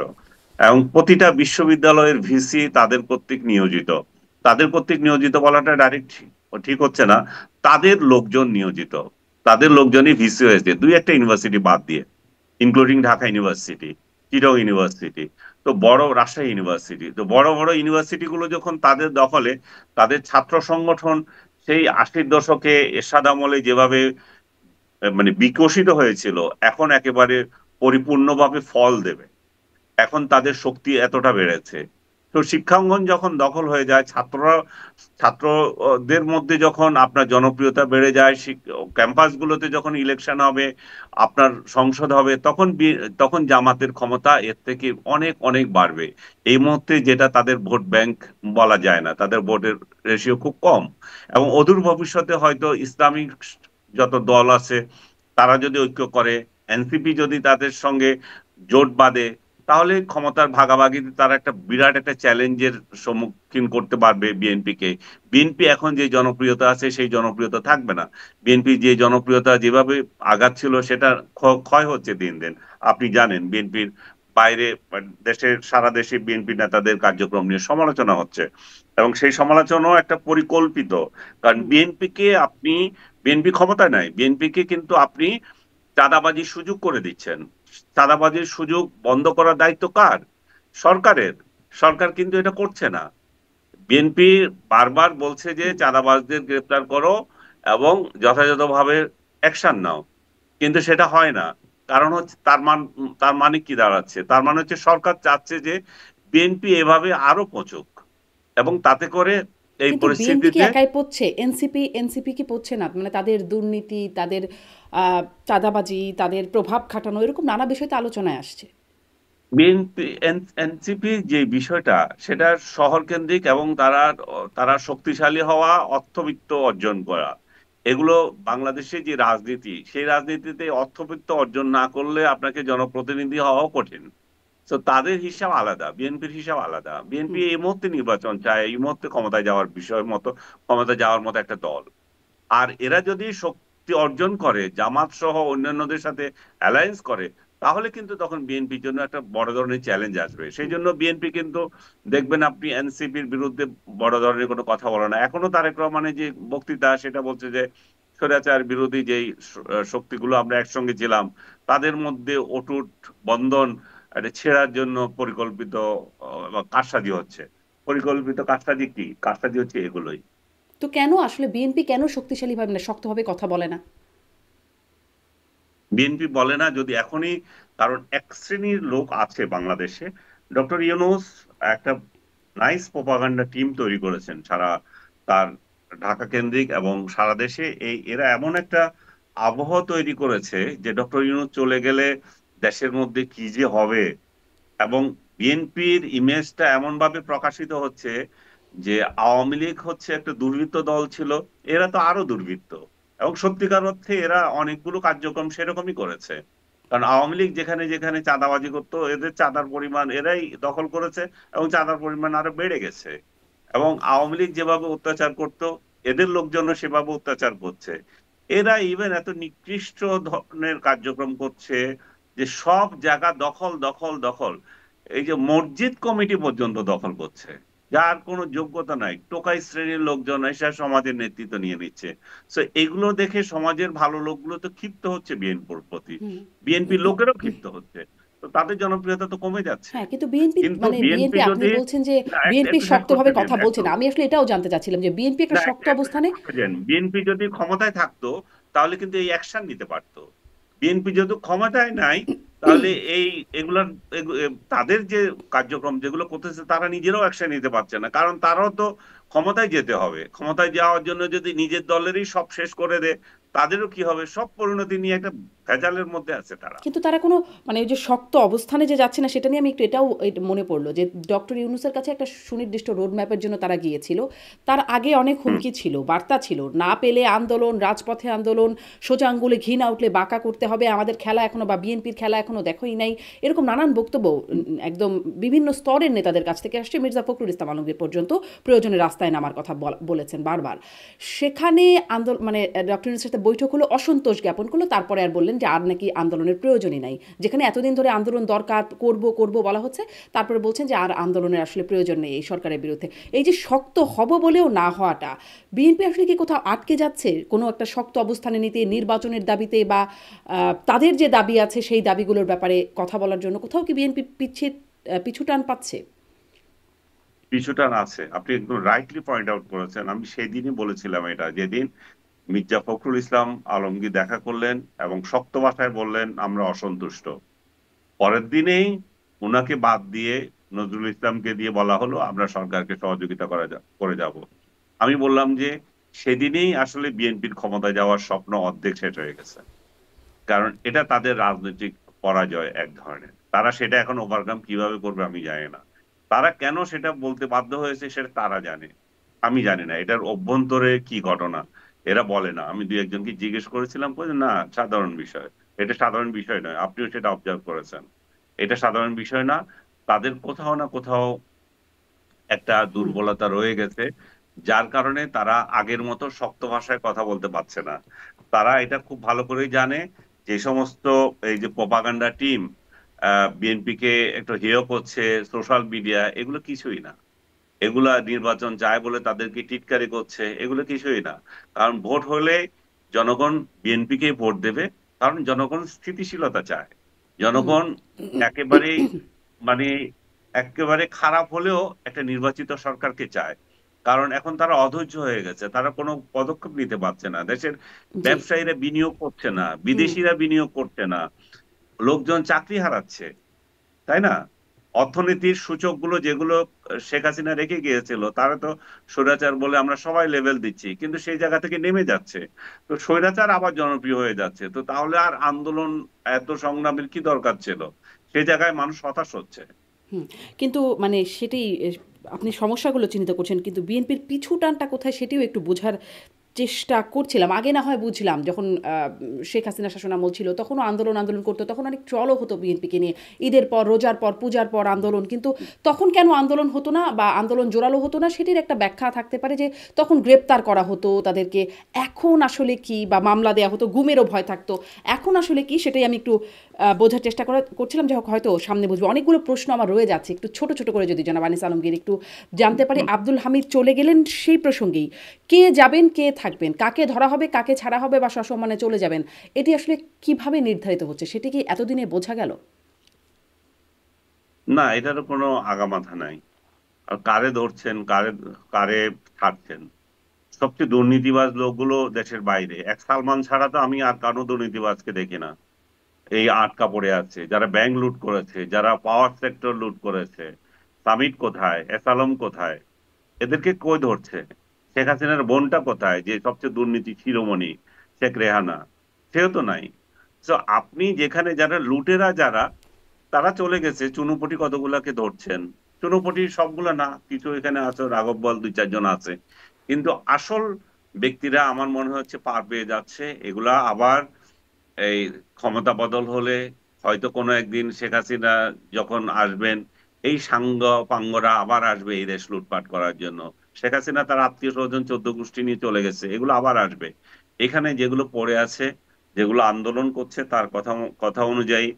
এবং প্রতিটা বিশ্ববিদ্যালয়ের ভিসি তাদের কর্তৃক নিয়োজিত। তাদের কর্তৃক নিয়োজিত বলাটা ডাইরেক্ট ঠিক হচ্ছে না, তাদের লোকজন নিয়োজিত। তাদের লোকজনই ভিসি হয়েছে, 2-1টা ইউনিভার্সিটি বাদ দিয়ে, including Dhaka university, Chittagong university, তো বড় রাজশাহী ইউনিভার্সিটি। তো বড় বড় ইউনিভার্সিটি গুলো যখন তাদের দখলে, তাদের ছাত্র সংগঠন সেই 80-র দশকে এরশাদ আমলে যেভাবে মানে বিকশিত হয়েছিল, এখন একেবারে পরিপূর্ণভাবে ফল দেবে। এখন তাদের শক্তি এতটা বেড়েছে। তো শিক্ষাঙ্গন যখন দখল হয়ে যায়, ছাত্রদের মধ্যে যখন আপনার জনপ্রিয়তা বেড়ে যায়, ক্যাম্পাসগুলোতে যখন ইলেকশন হবে, আপনার সংসদ হবে, তখন জামাতের ক্ষমতা এর থেকে অনেক অনেক বাড়বে। এই মুহূর্তে যেটা তাদের ভোট ব্যাংক বলা যায় না, তাদের ভোটের রেশিও খুব কম। এবং অদূর ভবিষ্যতে হয়তো ইসলামিক যত দল আছে তারা যদি ঐক্য করে, এনসিপি যদি তাদের সঙ্গে জোট বাঁধে, তাহলে ক্ষমতার ভাগাভাগিতে তারা একটা বিরাট একটা চ্যালেঞ্জের সম্মুখীন করতে পারবে বিএনপি কে। বিএনপি এখন যে জনপ্রিয়তা আছে সেই জনপ্রিয়তা থাকবে না। বিএনপি যে জনপ্রিয়তা যেভাবে আগাচ্ছিল সেটা ক্ষয় হচ্ছে দিন দিন। আপনি জানেন বিএনপির বাইরে দেশের সারা দেশে বিএনপি নেতাদের কার্যক্রম নিয়ে সমালোচনা হচ্ছে, এবং সেই সমালোচনাও একটা পরিকল্পিত। কারণ হুম, বিএনপি ক্ষমতায় নাই, বিএনপি কে কিন্তু আপনি চাঁদাবাজির সুযোগ করে দিচ্ছেন। চাঁদাবাজির সুযোগ বন্ধ করার দায়িত্ব কার? সরকারের। সরকার কিন্তু এটা করছে না। বিএনপি বারবার বলছে যে হুম। চাঁদাবাজদের গ্রেপ্তার করো এবং যথাযথভাবে অ্যাকশন নাও, কিন্তু সেটা হয় না। কারণ হচ্ছে তার মানে কি দাঁড়াচ্ছে? তার মানে হচ্ছে সরকার চাচ্ছে যে বিএনপি এভাবে আরো পচুক, এবং তাতে করে এই কিন্তু বিএনপি কি পরিস্থিতিতে একাই পড়ছে? এনসিপি কি পড়ছে না? মানে তাদের দুর্নীতি, তাদের চাঁদাবাজি, তাদের প্রভাব খাটানো, এরকম নানা বিষয় তো আলোচনায় আসছে। বিএনপি এনসিপি যে বিষয়টা, সেটা শহর কেন্দ্রিক, এবং তারা শক্তিশালী হওয়া, অর্থবিত্ত অর্জন করা, এগুলো বাংলাদেশে যে রাজনীতি, সেই রাজনীতিতে অর্থবিত্ত অর্জন না করলে আপনাকে জনপ্রতিনিধি হওয়াও কঠিন। তো তাদের হিসাব আলাদা, বিএনপির হিসাব আলাদা। বিএনপি হুম। এই মুহূর্তে নির্বাচন চায়, এই মুহূর্তে ক্ষমতায় যাওয়ার বিষয় মতো, ক্ষমতায় যাওয়ার মতো একটা দল। আর এরা যদি শক্তি অর্জন করে, জামাত সহ অন্যান্যদের সাথে অ্যালায়েন্স করে, তাহলে কিন্তু তখন বিএনপির জন্য একটা বড় ধরনের চ্যালেঞ্জ আসবে। সেই হুম। জন্য বিএনপি কিন্তু দেখবেন আপনি এনসিপির বিরুদ্ধে বড় ধরনের কোনো কথা বলে না। এখনো তারেক রহমানের যে বক্তৃতা, সেটা বলছে যে স্বৈরাচার বিরোধী যেই শক্তিগুলো আমরা একসঙ্গে ছিলাম, তাদের মধ্যে অটুট বন্ধন এটা ছেঁড়ার জন্য পরিকল্পিত কারসাজি হচ্ছে। পরিকল্পিত কারসাজি কি? কারসাজি হচ্ছে এগুলোই। তো কেন আসলে বিএনপি কেন শক্তিশালীভাবে না শক্তভাবে কথা বলে না? বিএনপি বলে না যদি এখনই, কারণ এক শ্রেণীর লোক আছে বাংলাদেশে। ডক্টর ইউনূস একটা নাইস প্রোপাগান্ডা টিম তৈরি করেছেন সারা তার ঢাকা কেন্দ্রিক এবং সারা দেশে। এরা এমন একটা আবহ তৈরি করেছে যে ডক্টর ইউনূস চলে গেলে দেশের মধ্যে কি যে হবে। এবং বিএনপির ইমেজটা এমন ভাবে প্রকাশিত হচ্ছে যে আওয়ামী লীগ হচ্ছে একটা দুর্বৃত্ত দল ছিল, এরা তো আরো দুর্বৃত্ত। এবং সত্যিকার অর্থে এরা অনেকগুলো কার্যক্রম সেরকমই করেছে। কারণ আওয়ামী লীগ যেখানে যেখানে চাঁদাবাজি করতো, এদের চাঁদার পরিমাণ এরাই দখল করেছে, এবং চাঁদার পরিমাণ আরো বেড়ে গেছে। এবং আওয়ামী লীগ যেভাবে অত্যাচার করতো, এদের লোকজনও সেভাবে অত্যাচার করছে। এরা ইভেন এত নিকৃষ্ট ধরনের কার্যক্রম করছে যে সব জায়গা দখল দখল দখল। এই যে মসজিদ কমিটি পর্যন্ত দখল করছে, যার কোনো যোগ্যতা নাই, টোকাই শ্রেণীর লোকজন এসে সমাজের নেতৃত্ব নিয়ে নিচ্ছে। তো এগুলো দেখে সমাজের ভালো লোকগুলো তো ক্ষিপ্ত হচ্ছে বিএনপির প্রতি, হুম। বিএনপির লোকেরও ক্ষিপ্ত হচ্ছে। তো তাদের জনপ্রিয়তা তো কমে যাচ্ছে। হ্যাঁ, কিন্তু বিএনপি কিন্তু মানে বিএনপি বিএনপি আপনি যদি বলছেন যে না, বিএনপি একটু শেষ করতে শক্তভাবে দিন, কথা বলছে একটু না। আমি আসলে এটাও জানতে চাচ্ছিলাম যে বিএনপি একটা না, শক্ত একটু শেষ অবস্থানে। করতে দেন। বিএনপি যদি ক্ষমতায় থাকতো তাহলে কিন্তু এই অ্যাকশন নিতে পারতো। বিএনপি যেহেতু ক্ষমতায় নাই, তাহলে এই এগুলার তাদের যে কার্যক্রম যেগুলো করতেছে তারা নিজেরাও অ্যাকশন নিতে পারছে না, কারণ তারাও তো ক্ষমতায় যেতে হবে। ক্ষমতায় যাওয়ার জন্য যদি নিজের দলেরই সব শেষ করে দেয়, তাদেরও কি হবে? সব পরিণতি নিয়ে একটা ভেজালের মধ্যে আছে তারা। কিন্তু তারা কোনো মানে ওই যে শক্ত অবস্থানে যে যাচ্ছে না সেটা নিয়ে আমি একটু এটাও মনে পড়লো যে ডক্টর ইউনূসের কাছে একটা সুনির্দিষ্ট রোড ম্যাপের জন্য তারা গিয়েছিল। তার আগে অনেক হুম। হুমকি ছিল, বার্তা ছিল, না পেলে আন্দোলন, রাজপথে আন্দোলন, সোজা আঙ্গুলে ঘি না উঠলে বাঁকা করতে হবে, আমাদের খেলা এখনো বা বিএনপির খেলা এখনো দেখোই নাই, এরকম নানান বক্তব্য একদম বিভিন্ন স্তরের নেতাদের কাছ থেকে আসছে। মির্জা ফখরুল ইসলাম আলমগীর পর্যন্ত প্রয়োজনে রাস্তায় নামার কথা বলেছেন বারবার। সেখানে আন্দোলন মানে ডক্টর ইউনূসের সাথে বৈঠক হলো, অসন্তোষ জ্ঞাপন করলো, তারপরে আর বললেন যে আর নাকি আন্দোলনের প্রয়োজনই নাই। যেখানে এতদিন ধরে আন্দোলন দরকার, করব করব বলা হচ্ছে, তারপরে বলছেন যে আর আন্দোলনের আসলে প্রয়োজন নেই এই সরকারের বিরুদ্ধে। এই যে শক্ত হব বলেও না হওয়াটা, বিএনপি আসলে কি কোথাও আটকে যাচ্ছে কোনো একটা শক্ত অবস্থানে নিতে, নির্বাচনের দাবিতে বা তাদের যে দাবি আছে সেই দাবিগুলোর ব্যাপারে কথা বলার জন্য কোথাও কি বিএনপি পিছু টান পাচ্ছে? কিছুটা আছে, আপনি একদম রাইটলি পয়েন্ট আউট করেছেন। আমি সেদিনই বলেছিলাম এটা, যেদিন মির্জা ফখরুল ইসলাম আলমগীর দেখা করলেন এবং শক্ত ভাষায় বললেন আমরা অসন্তুষ্ট। পরের দিনেই উনাকে বাদ দিয়ে নজরুল ইসলামকে দিয়ে বলা হলো আমরা সরকারকে সহযোগিতা করে যাব। আমি বললাম যে সেদিনেই আসলে বিএনপির ক্ষমতায় যাওয়ার স্বপ্ন অর্ধেক শেষ হয়ে গেছে। কারণ এটা তাদের রাজনৈতিক পরাজয় এক ধরনের। তারা সেটা এখন ওভারকাম কিভাবে করবে আমি জানি না। তারা কেন সেটা বলতে বাধ্য হয়েছে সেটা তারা জানে, আমি জানি না। এটার অভ্যন্তরে কি ঘটনা এরা বলে না। আমি দুই একজনকে জিজ্ঞেস করেছিলাম, বলে না সাধারণ বিষয়। এটা সাধারণ বিষয় নয়, আপনিও সেটা অবজার্ভ করেছেন। এটা সাধারণ বিষয় না। তাদের কোথাও না কোথাও একটা হুম। দুর্বলতা রয়ে গেছে, যার কারণে তারা আগের মতো শক্ত ভাষায় কথা বলতে পারছে না। তারা এটা খুব ভালো করেই জানে যে সমস্ত এই যে প্রপাগান্ডা টিম বিএনপি কে একটু হেয় করছে সোশ্যাল মিডিয়া, এগুলো কিছুই না। এগুলা নির্বাচন চায় বলে তাদেরকে টিটকারি করছে, এগুলো কিছুই না। কারণ ভোট হলে জনগণ বিএনপি কে ভোট দেবে, কারণ জনগণ স্থিতিশীলতা চায়। হুম। জনগণ একেবারেই মানে একেবারে খারাপ হলেও একটা নির্বাচিত সরকারকে চায়। কারণ এখন তারা অধৈর্য হয়ে গেছে, তারা কোনো পদক্ষেপ নিতে পারছে না। দেশের জি। ব্যবসায়ীরা বিনিয়োগ করছে না, হুম। বিদেশিরা বিনিয়োগ করছে না, লোকজন চাকরি হারাচ্ছে, তাই না? অর্থনীতির সূচকগুলো যেগুলো শেখ হাসিনা রেখে গিয়েছিল, তারা তো স্বৈরাচার বলে আমরা সবাই লেভেল দিচ্ছি, কিন্তু সেই জায়গা থেকে নেমে যাচ্ছে। তো স্বৈরাচার আবার জনপ্রিয় হয়ে যাচ্ছে, তো তাহলে আর আন্দোলন এত সংগ্রামের কি দরকার ছিল? সেই জায়গায় মানুষ হতাশ হচ্ছে। হুম। কিন্তু মানে সেটাই আপনি সমস্যাগুলো চিন্তা করছেন, কিন্তু বিএনপির পিছু টানটা কোথায় সেটিও একটু বোঝার চেষ্টা করছিলাম। আগে না হয় বুঝলাম, যখন শেখ হাসিনা শাসনামল ছিল তখনও আন্দোলন আন্দোলন করতো, তখন অনেক ট্রলও হতো বিএনপিকে নিয়ে, ঈদের পর, রোজার পর, পূজার পর আন্দোলন। কিন্তু তখন কেন আন্দোলন হতো না বা আন্দোলন জোরালো হতো না সেটির একটা ব্যাখ্যা থাকতে পারে যে তখন গ্রেপ্তার করা হতো তাদেরকে। এখন আসলে কি, বা মামলা দেওয়া হতো, গুমেরও ভয় থাকতো। এখন আসলে কি সেটাই আমি একটু বোঝার চেষ্টা করছিলাম। যে হোক, হয়তো সামনে বুঝবো। অনেকগুলো প্রশ্ন আমার রয়ে যাচ্ছে, একটু ছোট ছোট করে যদি জনাব আনিস আলমগীর একটু জানতে পারি। হুম। আব্দুল হামিদ চলে গেলেন, সেই প্রসঙ্গেই কে যাবেন, কে থাকবেন, কাকে ধরা হবে, কাকে ছাড়া হবে বা সসম্মানে চলে যাবেন, এটি আসলে কিভাবে নির্ধারিত হচ্ছে সেটি কি এতদিনে বোঝা গেল? না, এটারও কোনো আগামাথা নাই। আর কারে ধরছেন, কারে কারে ছাড়ছেন? সবচেয়ে দুর্নীতিবাজ লোকগুলো দেশের বাইরে। এক সালমান ছাড়া তো আমি আর কারো দুর্নীতিবাজকে দেখি না এই আটকা পড়ে আছে। যারা ব্যাংক লুট করেছে, যারা পাওয়ার সেক্টর লুট করেছে, সামিট কোথায়, এস আলম কোথায়, এদেরকে কই ধরছে? শেখ হাসিনার বোনটা কোথায়, যে সবচেয়ে দুর্নীতি শিরোমণি, শেখ রেহানা? সেও তো নাই। তো আপনি যেখানে যারা লুটেরা, যারা তারা চলে গেছে, চুনুপটি কতগুলাকে ধরছেন। চুনুপটি সবগুলা না, কিছু এখানে আছে, রাঘব বল দুই চারজন আছে, কিন্তু আসল ব্যক্তিরা আমার মনে হচ্ছে পার পেয়ে যাচ্ছে। এগুলা আবার এই ক্ষমতা বদল হলে হয়তো কোনো একদিন শেখ হাসিনা যখন আসবেন, এই সাঙ্গ পাঙ্গরা আবার আসবে এই দেশ লুটপাট করার জন্য। শেখ হাসিনা তার আত্মীয় স্বজন 14 গোষ্ঠী নিয়ে চলে গেছে, এগুলো আবার আসবে। এখানে যেগুলো পড়ে আছে, যেগুলো আন্দোলন করছে, তার কথা কথা অনুযায়ী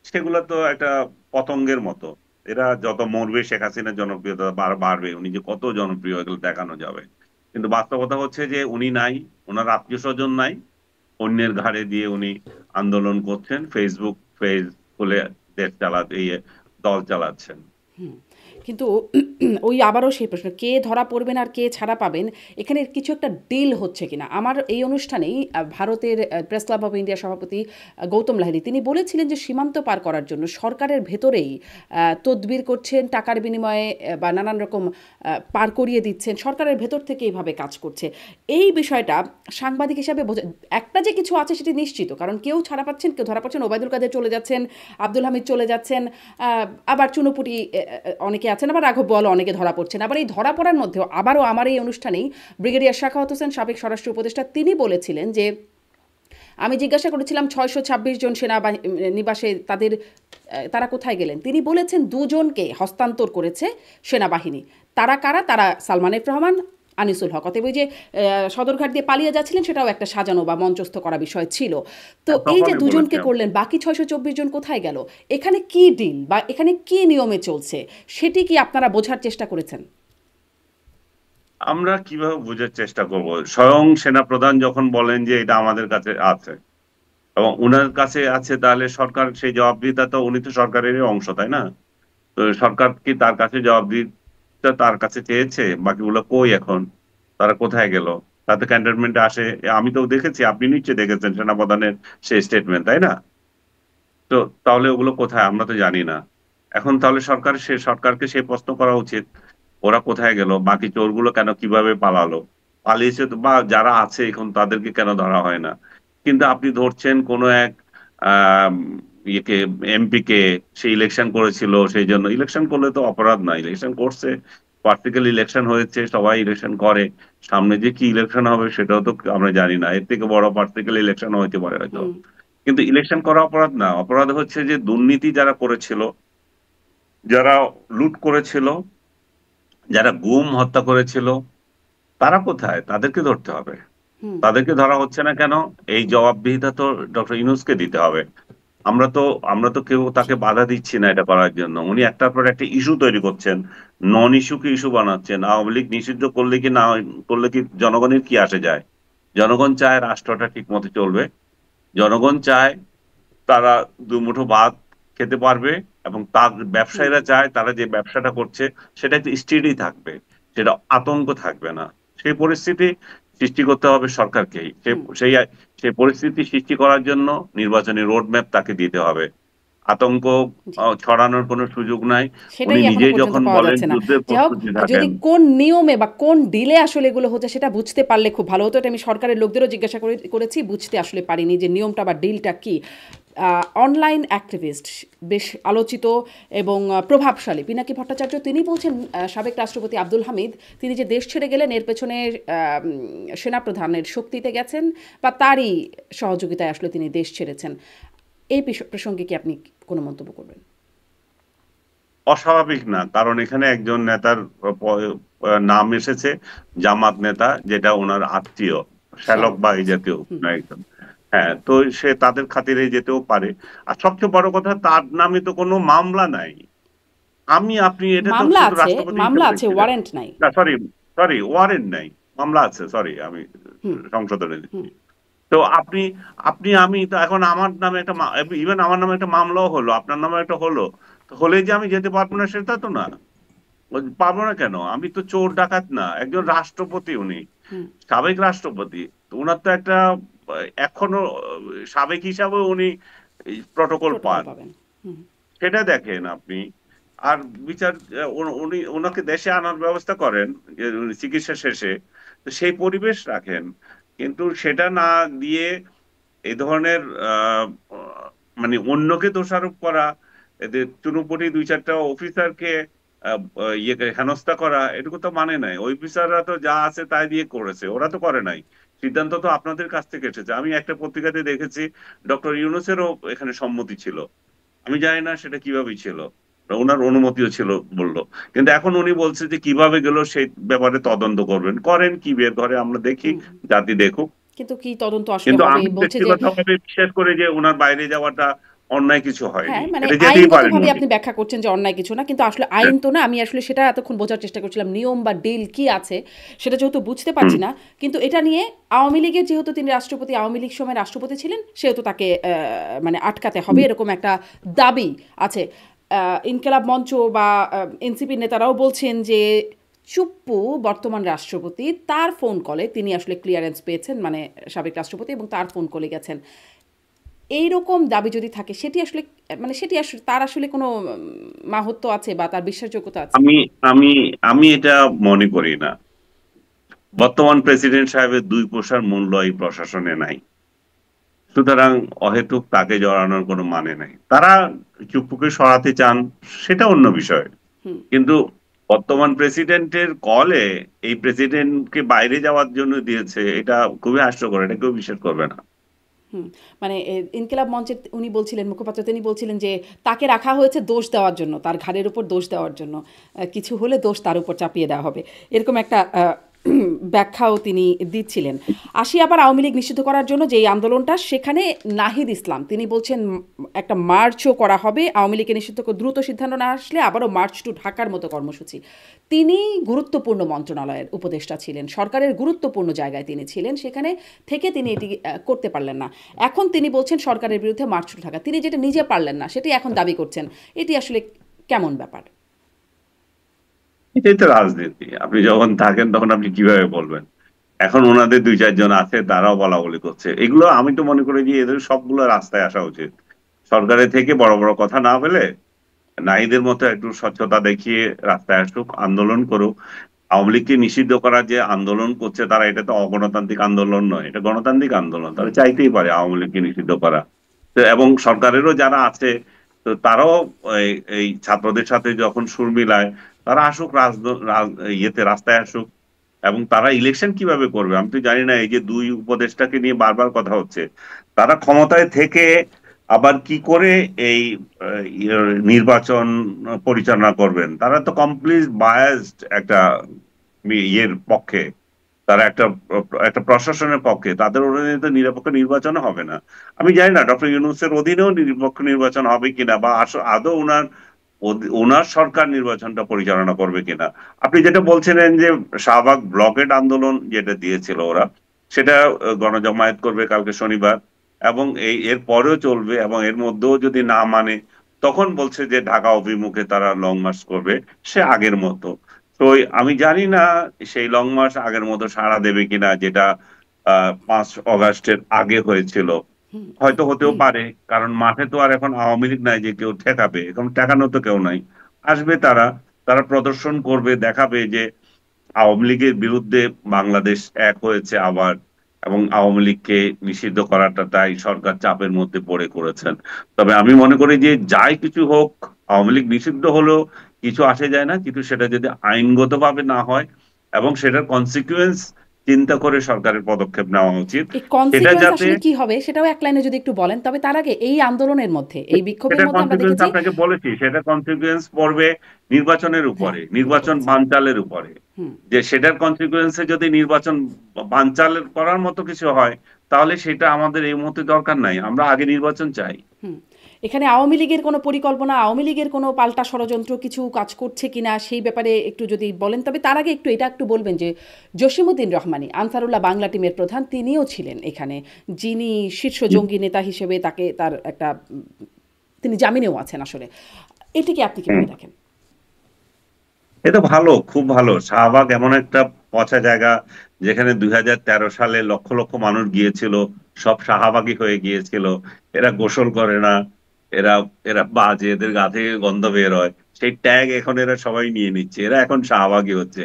সেগুলো তো একটা পতঙ্গের মতো। এরা যত মরবে শেখ হাসিনার জনপ্রিয়তা বাড়বে, উনি যে কত জনপ্রিয় এগুলো দেখানো যাবে। কিন্তু বাস্তবতা হচ্ছে যে উনি নাই, ওনার আত্মীয় স্বজন নাই, অন্যের ঘাড়ে দিয়ে উনি আন্দোলন করছেন। ফেসবুক পেজ খুলে দেশ এই দল চালাচ্ছেন। হুম। কিন্তু ওই আবারও সেই প্রশ্ন, কে ধরা পড়বেন আর কে ছাড়া পাবেন, এখানে কিছু একটা ডিল হচ্ছে কিনা। আমার এই অনুষ্ঠানেই ভারতের প্রেস ক্লাব অফ ইন্ডিয়া সভাপতি গৌতম লাহিড়ী তিনি বলেছিলেন যে সীমান্ত পার করার জন্য সরকারের ভেতরেই তদবির করছেন, টাকার বিনিময়ে বা নানান রকম পার করিয়ে দিচ্ছেন, সরকারের ভেতর থেকে এইভাবে কাজ করছে। এই বিষয়টা সাংবাদিক হিসাবে একটা যে কিছু আছে সেটি নিশ্চিত, কারণ কেউ ছাড়া পাচ্ছেন, কেউ ধরা পাচ্ছেন, ওবায়দুল কাদের চলে যাচ্ছেন, আব্দুল হামিদ চলে যাচ্ছেন, আবার চুনোপুটি অনেকে আছেন, আবার রাঘব বোয়ালও অনেকে ধরা পড়ছেন। আবার এই ধরা পড়ার মধ্যেও আবারও আমার এই অনুষ্ঠানেই ব্রিগেডিয়ার শাখাওয়াত হোসেন, সাবেক স্বরাষ্ট্র উপদেষ্টা, তিনি বলেছিলেন যে আমি জিজ্ঞাসা করেছিলাম 626 জন সেনানিবাসে তারা কোথায় গেলেন, তিনি বলেছেন 2 জনকে হস্তান্তর করেছে সেনাবাহিনী। তারা কারা? তারা সালমান এফ রহমান, আনিসুল হক। অতএব ওই যে সদরঘাট দিয়ে পালিয়ে যাচ্ছিলেন সেটাও একটা সাজানো বা মঞ্চস্থ করা বিষয় ছিল। তো এই যে 2 জনকে করলেন, বাকি 624 জন কোথায় গেল? এখানে কি ডিল বা এখানে কি নিয়মে চলছে সেটি কি আপনারা বোঝার চেষ্টা করেছেন? আমরা কিভাবে বোঝার চেষ্টা করব? স্বয়ং সেনাপ্রধান যখন বলেন যে এটা আমাদের কাছে আছে এবং উনার কাছে আছে, তাহলে সরকার সেই জবাবদিহিতা, তো উনি তো সরকারেরই অংশ, তাই না? তো সরকার কি তার কাছে জবাবদিহিতা তার কাছে চেয়েছে? বাকিগুলো কই এখন? তারা কোথায় গেল? তাতে ক্যান্টনমেন্টে আসে, আমি তো দেখেছি, আপনি নিশ্চয়ই দেখেছেন সেনাপ্রধানের সেই স্টেটমেন্ট, তাই না? তো তাহলে ওগুলো কোথায়? আমরা তো জানি না। এখন তাহলে সরকারকে সেই প্রশ্ন করা উচিত, ওরা কোথায় গেল? বাকি চোরগুলো কেন কিভাবে পালালো? পালিয়েছে তো, বা যারা আছে এখন তাদেরকে কেন ধরা হয় না? কিন্তু আপনি ধরছেন কোন এক আহ ইয়েকে, এমপি কে, সে ইলেকশন করেছিল, সেই জন্য। ইলেকশন করলে তো অপরাধ না, ইলেকশন করছে, পার্টিক্যাল ইলেকশন হয়েছে, সবাই ইলেকশন করে। সামনে যে কি ইলেকশন হবে সেটাও তো আমরা জানি না, এর থেকে বড় পার্টিক্যাল ইলেকশন হইতে পারে হয়তো। হুম। কিন্তু ইলেকশন করা অপরাধ না, অপরাধ হচ্ছে যে দুর্নীতি যারা করেছিল, যারা লুট করেছিল, যারা গুম হত্যা করেছিল, তারা কোথায়? তাদেরকে ধরতে হবে। হুম। তাদেরকে ধরা হচ্ছে না কেন? এই জবাবদিহিতা তো ডক্টর ইউনূসকে দিতে হবে। আমরা তো আমরা তো কেউ তাকে বাধা দিচ্ছি না এটা করার জন্য। উনি একটার পর একটা ইস্যু তৈরি করছেন, নন ইস্যুকে ইস্যু বানাচ্ছেন। আওয়ামী লীগ নিষিদ্ধ করলে কি না করলে কি জনগণের কি আসে যায়? জনগণ চায় রাষ্ট্রটা ঠিক মতো চলবে। জনগণ চায় তারা দুমুঠো ভাত খেতে পারবে, এবং তার হুম। ব্যবসায়ীরা চায় তারা যে ব্যবসাটা করছে সেটা একটু স্টেডি থাকবে, সেটা আতঙ্ক থাকবে না। সেই পরিস্থিতি সৃষ্টি করতে হবে সরকারকেই। হুম। সেই সেই পরিস্থিতি সৃষ্টি করার জন্য নির্বাচনী রোড ম্যাপ তাকে দিতে হবে। আতঙ্ক জি। ছড়ানোর কোনো সুযোগ নাই। উনি সেটাই এখনো নিজেই পর্যন্ত যখন পাওয়া বলেন যাচ্ছে না। যুদ্ধের যাই হোক, প্রস্তুতি যদি থাকেন। কোন নিয়মে বা কোন ডিলে আসলে এগুলো হচ্ছে সেটা বুঝতে পারলে খুব ভালো হতো। এটা আমি সরকারের লোকদেরও জিজ্ঞাসা করেছি, বুঝতে আসলে পারিনি যে নিয়মটা বা ডিলটা কি। অনলাইন অ্যাক্টিভিস্ট, বেশ আলোচিত এবং প্রভাবশালী পিনাকি ভট্টাচার্য, তিনি বলছেন সাবেক রাষ্ট্রপতি আব্দুল হামিদ তিনি যে দেশ ছেড়ে গেলেন এর পেছনে সেনাপ্রধানের শক্তিতে গেছেন বা তারই সহযোগিতায় আসলে তিনি দেশ ছেড়েছেন। এই প্রসঙ্গে কি আপনি কোনো মন্তব্য করবেন? অস্বাভাবিক না, কারণ এখানে একজন নেতার নাম এসেছে, জামাত নেতা, যেটা ওনার আত্মীয়, শ্যালক শ্যালক বা এই আচ্ছা। জাতীয় হুম। একজন। হ্যাঁ, তো সে তাদের খাতিরে যেতেও পারে। আর সবচেয়ে বড় কথা, তার নামে তো কোনো মামলা নাই। আপনি এটা তো মামলা শুধু আছে, রাষ্ট্রপতি মামলা হিসেবে আছে, দেখছিলেন। ওয়ারেন্ট নাই। না, সরি, সরি, ওয়ারেন্ট নাই, মামলা আছে, সরি, আমি হুম। সংশোধনে হুম। দিচ্ছি। তো আপনি আপনি আমি তো এখন আমার নামে একটা, ইভেন আমার নামে একটা মামলাও হলো, আপনার নামে একটা হলো, তো হলেই যে আমি যেতে পারবো না সেটা তো না। পারবো না কেন? আমি তো চোর ডাকাত না, একজন হুম। রাষ্ট্রপতি উনি, হুম। সাবেক রাষ্ট্রপতি। তো উনার তো একটা এখনো সাবেক হিসাবে উনি প্রটোকল প্রোটোকল পান, পাবেন। হুম। সেটা দেখেন আপনি। আর বিচার, উনি ওনাকে দেশে আনার ব্যবস্থা করেন, যে উনি চিকিৎসা শেষে, তো সেই পরিবেশ রাখেন। কিন্তু সেটা না দিয়ে এই ধরনের আহ, মানে অন্যকে দোষারোপ করা, এদের চুনোপুটি 2-4টা অফিসারকে হেনস্থা করা, এটুকু তো মানে নাই। ওই অফিসাররা তো যা আছে তাই দিয়ে করেছে, ওরা তো করে নাই। সিদ্ধান্ত তো আপনাদের কাছ থেকে এসেছে। আমি একটা পত্রিকাতে দেখেছি ডক্টর ইউনূসেরও এখানে সম্মতি ছিল। আমি জানি না সেটা কিভাবে ছিল, ওনার অনুমতিও ছিল বললো। কিন্তু এখন উনি বলছে যে কিভাবে গেল সেই ব্যাপারে তদন্ত করবেন, করেন কি বের করে আমরা দেখি, হুম। জাতি দেখুক। কিন্তু কি তদন্ত আসলে কিন্তু হবে আমি বলছে যে ব্যক্তিগতভাবে বিশ্বাস করি যে ওনার বাইরে যাওয়াটা অন্যায় কিছু হ্যাঁ, হয়নি, মানে এটা যেতেই পারে আইনগতভাবে নোটিশ। আপনি ব্যাখ্যা করছেন যে অন্যায় কিছু না, কিন্তু আসলে আইন তো না। আমি আসলে সেটা এতক্ষণ বোঝার চেষ্টা করছিলাম, নিয়ম বা ডিল কি আছে সেটা যেহেতু বুঝতে হুম। পারছি না। কিন্তু এটা নিয়ে আওয়ামী লীগের যেহেতু তিনি রাষ্ট্রপতি, আওয়ামী লীগ সময় রাষ্ট্রপতি ছিলেন, সেহেতু তাকে মানে আটকাতে হবে এরকম একটা দাবি আছে। ইনকিলাব মঞ্চ বা এনসিপির নেতারাও বলছেন যে চুপ্পু বর্তমান রাষ্ট্রপতি, তার ফোন কলে তিনি আসলে ক্লিয়ারেন্স পেয়েছেন, মানে সাবেক রাষ্ট্রপতি, এবং তার ফোন কলে গেছেন। এইরকম দাবি যদি থাকে সেটি আসলে, মানে সেটি আসলে তার আসলে কোনো মাহাত্ম্য আছে বা তার বিশ্বাসযোগ্যতা আছে? আমি আমি আমি এটা মনে করি না। বর্তমান প্রেসিডেন্ট সাহেবের দুই পয়সার মূল্য এই প্রশাসনে নাই, সুতরাং অহেতুক তাকে জড়ানোর কোনো মানে নাই। তারা চুপ্পুকে সরাতে চান, সেটা অন্য বিষয়। হুম। কিন্তু বর্তমান প্রেসিডেন্টের কলে এই প্রেসিডেন্টকে বাইরে যাওয়ার জন্য দিয়েছে, এটা খুবই হাস্যকর, এটা কেউ বিশ্বাস করবে না। হুম। মানে ইনকিলাব মঞ্চের উনি বলছিলেন, মুখপাত্র তিনি বলছিলেন যে তাকে রাখা হয়েছে দোষ দেওয়ার জন্য, তার ঘাড়ের উপর দোষ দেওয়ার জন্য, কিছু হলে দোষ তার উপর চাপিয়ে দেওয়া হবে, এরকম একটা ব্যাখ্যাও তিনি দিচ্ছিলেন। আসি আবার আওয়ামী লীগ নিষিদ্ধ করার জন্য যে এই আন্দোলনটা, সেখানে নাহিদ ইসলাম তিনি বলছেন একটা মার্চও করা হবে, আওয়ামী লীগকে নিষিদ্ধ দ্রুত সিদ্ধান্ত না আসলে আবারও মার্চ টু ঢাকার মতো কর্মসূচি। তিনি গুরুত্বপূর্ণ মন্ত্রণালয়ের উপদেষ্টা ছিলেন, সরকারের গুরুত্বপূর্ণ জায়গায় তিনি ছিলেন, সেখানে থেকে তিনি এটি করতে পারলেন না। এখন তিনি বলছেন সরকারের বিরুদ্ধে মার্চ টু ঢাকা, তিনি যেটা নিজে পারলেন না সেটি এখন দাবি করছেন। এটি আসলে কেমন ব্যাপার? এটাই তো রাজনীতি, আপনি যখন থাকেন তখন আপনি কিভাবে বলবেন? এখন ওনাদের দুই চারজন আছে, তারাও বলা বলি করছে এগুলো। আমি তো মনে করি যে এদের সবগুলো রাস্তায় আসা উচিত, সরকারের থেকে বড় বড় কথা না বলে নাইদের মতো একটু স্বচ্ছতা দেখিয়ে রাস্তায় আসুক, আন্দোলন করুক। আওয়ামী লীগকে নিষিদ্ধ করার যে আন্দোলন করছে তারা, এটা তো অগণতান্ত্রিক আন্দোলন নয়, এটা গণতান্ত্রিক আন্দোলন। তারা চাইতেই পারে আওয়ামী লীগকে নিষিদ্ধ করা। তো এবং সরকারেরও যারা আছে, তো তারাও এই ছাত্রদের সাথে যখন সুর মিলায়, তারা আসুক, ইয়েতে রাস্তায় আসুক। এবং তারা ইলেকশন কিভাবে করবে আমি তো জানি না। এই যে দুই উপদেষ্টাকে নিয়ে বারবার কথা হচ্ছে, তারা ক্ষমতায় থেকে আবার কি করে এই নির্বাচন পরিচালনা করবেন? তারা তো কমপ্লিট বায়াসড একটা ইয়ের পক্ষে, তারা একটা একটা প্রশাসনের পক্ষে। তাদের অধীনে তো নিরপেক্ষ নির্বাচন হবে না। আমি জানি না ডক্টর ইউনূসের অধীনেও নিরপেক্ষ নির্বাচন হবে কিনা, বা আদৌ ওনার সরকার নির্বাচনটা পরিচালনা করবে কিনা। আপনি যেটা বলছিলেন যে শাহবাগ ব্লকেড আন্দোলন যেটা দিয়েছিল ওরা, সেটা গণজমায়েত করবে কালকে শনিবার, এবং এর পরেও চলবে, এবং এর মধ্যেও যদি না মানে তখন বলছে যে ঢাকা অভিমুখে তারা লং মার্চ করবে, সে আগের মতো। তো আমি জানি না সেই লং মার্চ আগের মতো সাড়া দেবে কিনা, যেটা 5 অগাস্টের আগে হয়েছিল। হয়তো হতেও পারে, কারণ মাঠে তো আর এখন আওয়ামী লীগ নাই যে কেউ ঠেকাবে, এখন ঠেকানো তো কেউ নাই। আসবে তারা, তারা প্রদর্শন করবে, দেখাবে যে আওয়ামী লীগের বিরুদ্ধে বাংলাদেশ এক হয়েছে আবার, এবং আওয়ামী লীগকে নিষিদ্ধ করাটা তাই সরকার চাপের মধ্যে পড়ে করেছেন। তবে আমি মনে করি যে যাই কিছু হোক, আওয়ামী লীগ নিষিদ্ধ হলেও কিছু আসে যায় না, কিন্তু সেটা যদি আইনগতভাবে না হয় এবং সেটার কনসিকুয়েন্স চিন্তা করে সরকারের পদক্ষেপ নেওয়া উচিত। এই সেটা কনসিকুয়েন্স যাতে, আসলে কি হবে সেটাও এক লাইনে যদি একটু বলেন। তবে তার আগে এই আন্দোলনের মধ্যে, এই বিক্ষোভের সেটা মধ্যে আমরা কনসিকুয়েন্স দেখেছি। আপনাকে বলেছি, সেটা কনসিকুয়েন্স পড়বে নির্বাচনের হ্যাঁ, উপরে, বুঝতে নির্বাচন পেরেছি। বানচালের উপরে। হুম। যে সেটার কনসিকুয়েন্সে যদি নির্বাচন বানচাল করার মতো কিছু হয়, তাহলে সেটা আমাদের এই মুহূর্তে দরকার নাই, আমরা আগে নির্বাচন চাই। হুম। এখানে আওয়ামী লীগের কোনো পরিকল্পনা, আওয়ামী লীগের কোনো পাল্টা ষড়যন্ত্র কিছু কাজ করছে কিনা সেই ব্যাপারে একটু যদি বলেন। তবে তার আগে এটা একটু বলবেন যে জসিমউদ্দিন রহমানী, আনসারুল্লাহ বাংলা টিমের প্রধান, তিনিও ছিলেন এখানে, যিনি শীর্ষ জঙ্গি নেতা হিসেবে তাকে তার একটা তিনি জামিনেও আছেন আসলে। এটিকে আপনি হুম। কিভাবে দেখেন? এটা ভালো, খুব ভালো। শাহবাগ এমন একটা পচা জায়গা, যেখানে 2013 সালে লক্ষ লক্ষ মানুষ গিয়েছিল, সব শাহবাগী হয়ে গিয়েছিল। এরা গোসল করে না, এরা এরা বাজে, এদের গা থেকে গন্ধ বের হয়, সেই ট্যাগ এখন এরা সবাই নিয়ে নিচ্ছে, এরা এখন শাহবাগী হচ্ছে।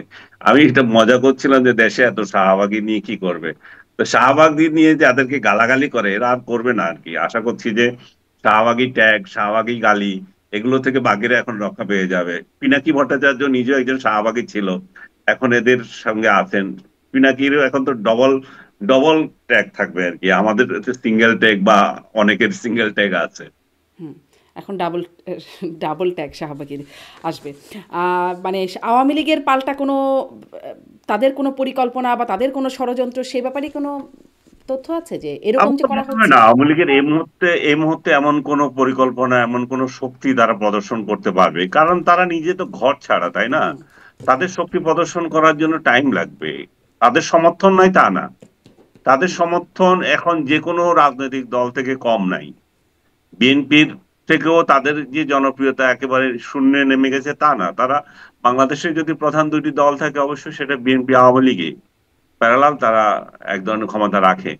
আমি এটা মজা করছিলাম যে দেশে এত শাহবাগী নিয়ে কি করবে। তো শাহবাগী নিয়ে যাদেরকে গালাগালি করে, এরা আর করবে না আর কি। আশা করছি যে শাহবাগী ট্যাগ, শাহবাগী গালি, এগুলো থেকে বাঘেরা এখন রক্ষা পেয়ে যাবে। পিনাকি ভট্টাচার্য নিজেও একজন শাহবাগী ছিল, এখন এদের সঙ্গে আছেন। পিনাকিরও এখন তো ডবল ডবল ট্যাগ থাকবে আর কি, আমাদের সিঙ্গেল ট্যাগ বা অনেকের সিঙ্গেল ট্যাগ আছে। হুম। এখন ডাবল ডাবল ট্যাগ শাহবাগীর আসবে। মানে আওয়ামী লীগের পাল্টা কোনো তাদের কোনো পরিকল্পনা বা তাদের কোনো ষড়যন্ত্র সে ব্যাপারে কোনো তথ্য আছে যে এরকম যে করা আমার মনে হয় হচ্ছে? না আওয়ামী লীগের এই মুহূর্তে এমন কোন পরিকল্পনা, এমন কোন শক্তি তারা প্রদর্শন করতে পারবে, কারণ তারা নিজে তো ঘর ছাড়া, তাই না? হুম। তাদের শক্তি প্রদর্শন করার জন্য টাইম লাগবে। তাদের সমর্থন নাই তা না, তাদের সমর্থন এখন যে কোনো রাজনৈতিক দল থেকে কম নাই। বিএনপির থেকেও তাদের যে জনপ্রিয়তা একেবারে শূন্যে নেমে গেছে তা না। তারা বাংলাদেশের যদি প্রধান দুইটি দল থাকে অবশ্যই সেটা বিএনপি আওয়ামী লীগই, প্যারালাল তারা এক ধরনের ক্ষমতা রাখে।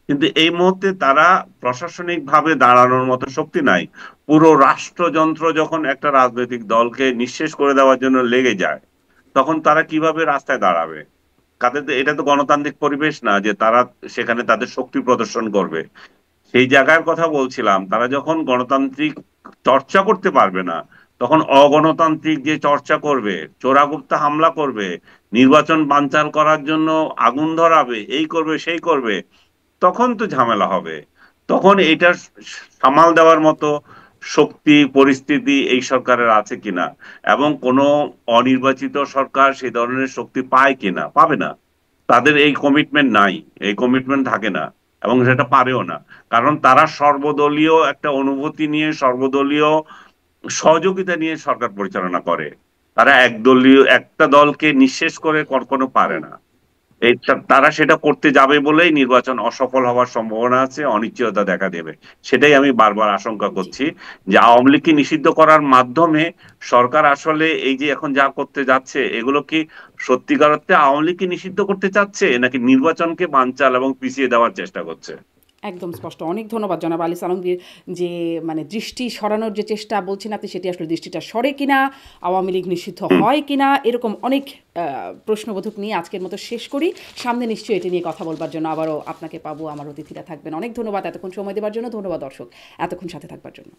কিন্তু এই মুহূর্তে তারা প্রশাসনিক ভাবে দাঁড়ানোর মতো শক্তি নাই। পুরো রাষ্ট্রযন্ত্র যখন একটা রাজনৈতিক দলকে নিঃশেষ করে দেওয়ার জন্য লেগে যায়, তখন তারা কিভাবে রাস্তায় দাঁড়াবে? এটা তো গণতান্ত্রিক পরিবেশ না যে তারা সেখানে তাদের শক্তি প্রদর্শন করবে। সেই জায়গার কথা বলছিলাম, তারা যখন গণতান্ত্রিক চর্চা করতে পারবে না, তখন অগণতান্ত্রিক যে চর্চা করবে, চোরাগুপ্তা হামলা করবে, নির্বাচন বানচাল করার জন্য আগুন ধরাবে, এই করবে সেই করবে, তখন তো ঝামেলা হবে। তখন এটা সামাল দেওয়ার মতো শক্তি পরিস্থিতি এই সরকারের আছে কিনা, এবং কোন অনির্বাচিত সরকার সেই ধরনের শক্তি পায় কিনা, পাবে না। তাদের এই কমিটমেন্ট নাই, এই কমিটমেন্ট থাকে না, এবং সেটা পারেও না। কারণ তারা সর্বদলীয় একটা অনুভূতি নিয়ে, সর্বদলীয় সহযোগিতা নিয়ে সরকার পরিচালনা করে। তারা একদলীয় একটা দলকে নিঃশেষ করে কখনো পারে হুম। না। তারা সেটা করতে যাবে বলেই নির্বাচন অসফল হওয়ার সম্ভাবনা আছে, অনিশ্চয়তা দেখা দেবে। সেটাই আমি বারবার আশঙ্কা জি। করছি যে আওয়ামী লীগকে নিষিদ্ধ করার মাধ্যমে সরকার আসলে এই যে এখন যা করতে যাচ্ছে, এগুলো কি সত্যিকার অর্থে আওয়ামী লীগকে নিষিদ্ধ করতে চাচ্ছে, নাকি নির্বাচনকে বানচাল এবং পিছিয়ে দেওয়ার চেষ্টা করছে? একদম স্পষ্ট। অনেক ধন্যবাদ জনাব আলী সালমগীর, যে মানে দৃষ্টি সরানোর যে চেষ্টা বলছেন আপনি, সেটি আসলে দৃষ্টিটা সরে কিনা, আওয়ামী লীগ নিষিদ্ধ হুম। হয় কিনা, এরকম অনেক প্রশ্নবোধক নিয়ে আজকের মতো শেষ করি। সামনে নিশ্চয়ই এটি নিয়ে কথা বলবার জন্য আবারও আপনাকে পাবো, আমার অতিথিরা থাকবেন। অনেক ধন্যবাদ এতক্ষণ সময় দেওয়ার জন্য। ধন্যবাদ দর্শক এতক্ষণ সাথে থাকবার জন্য।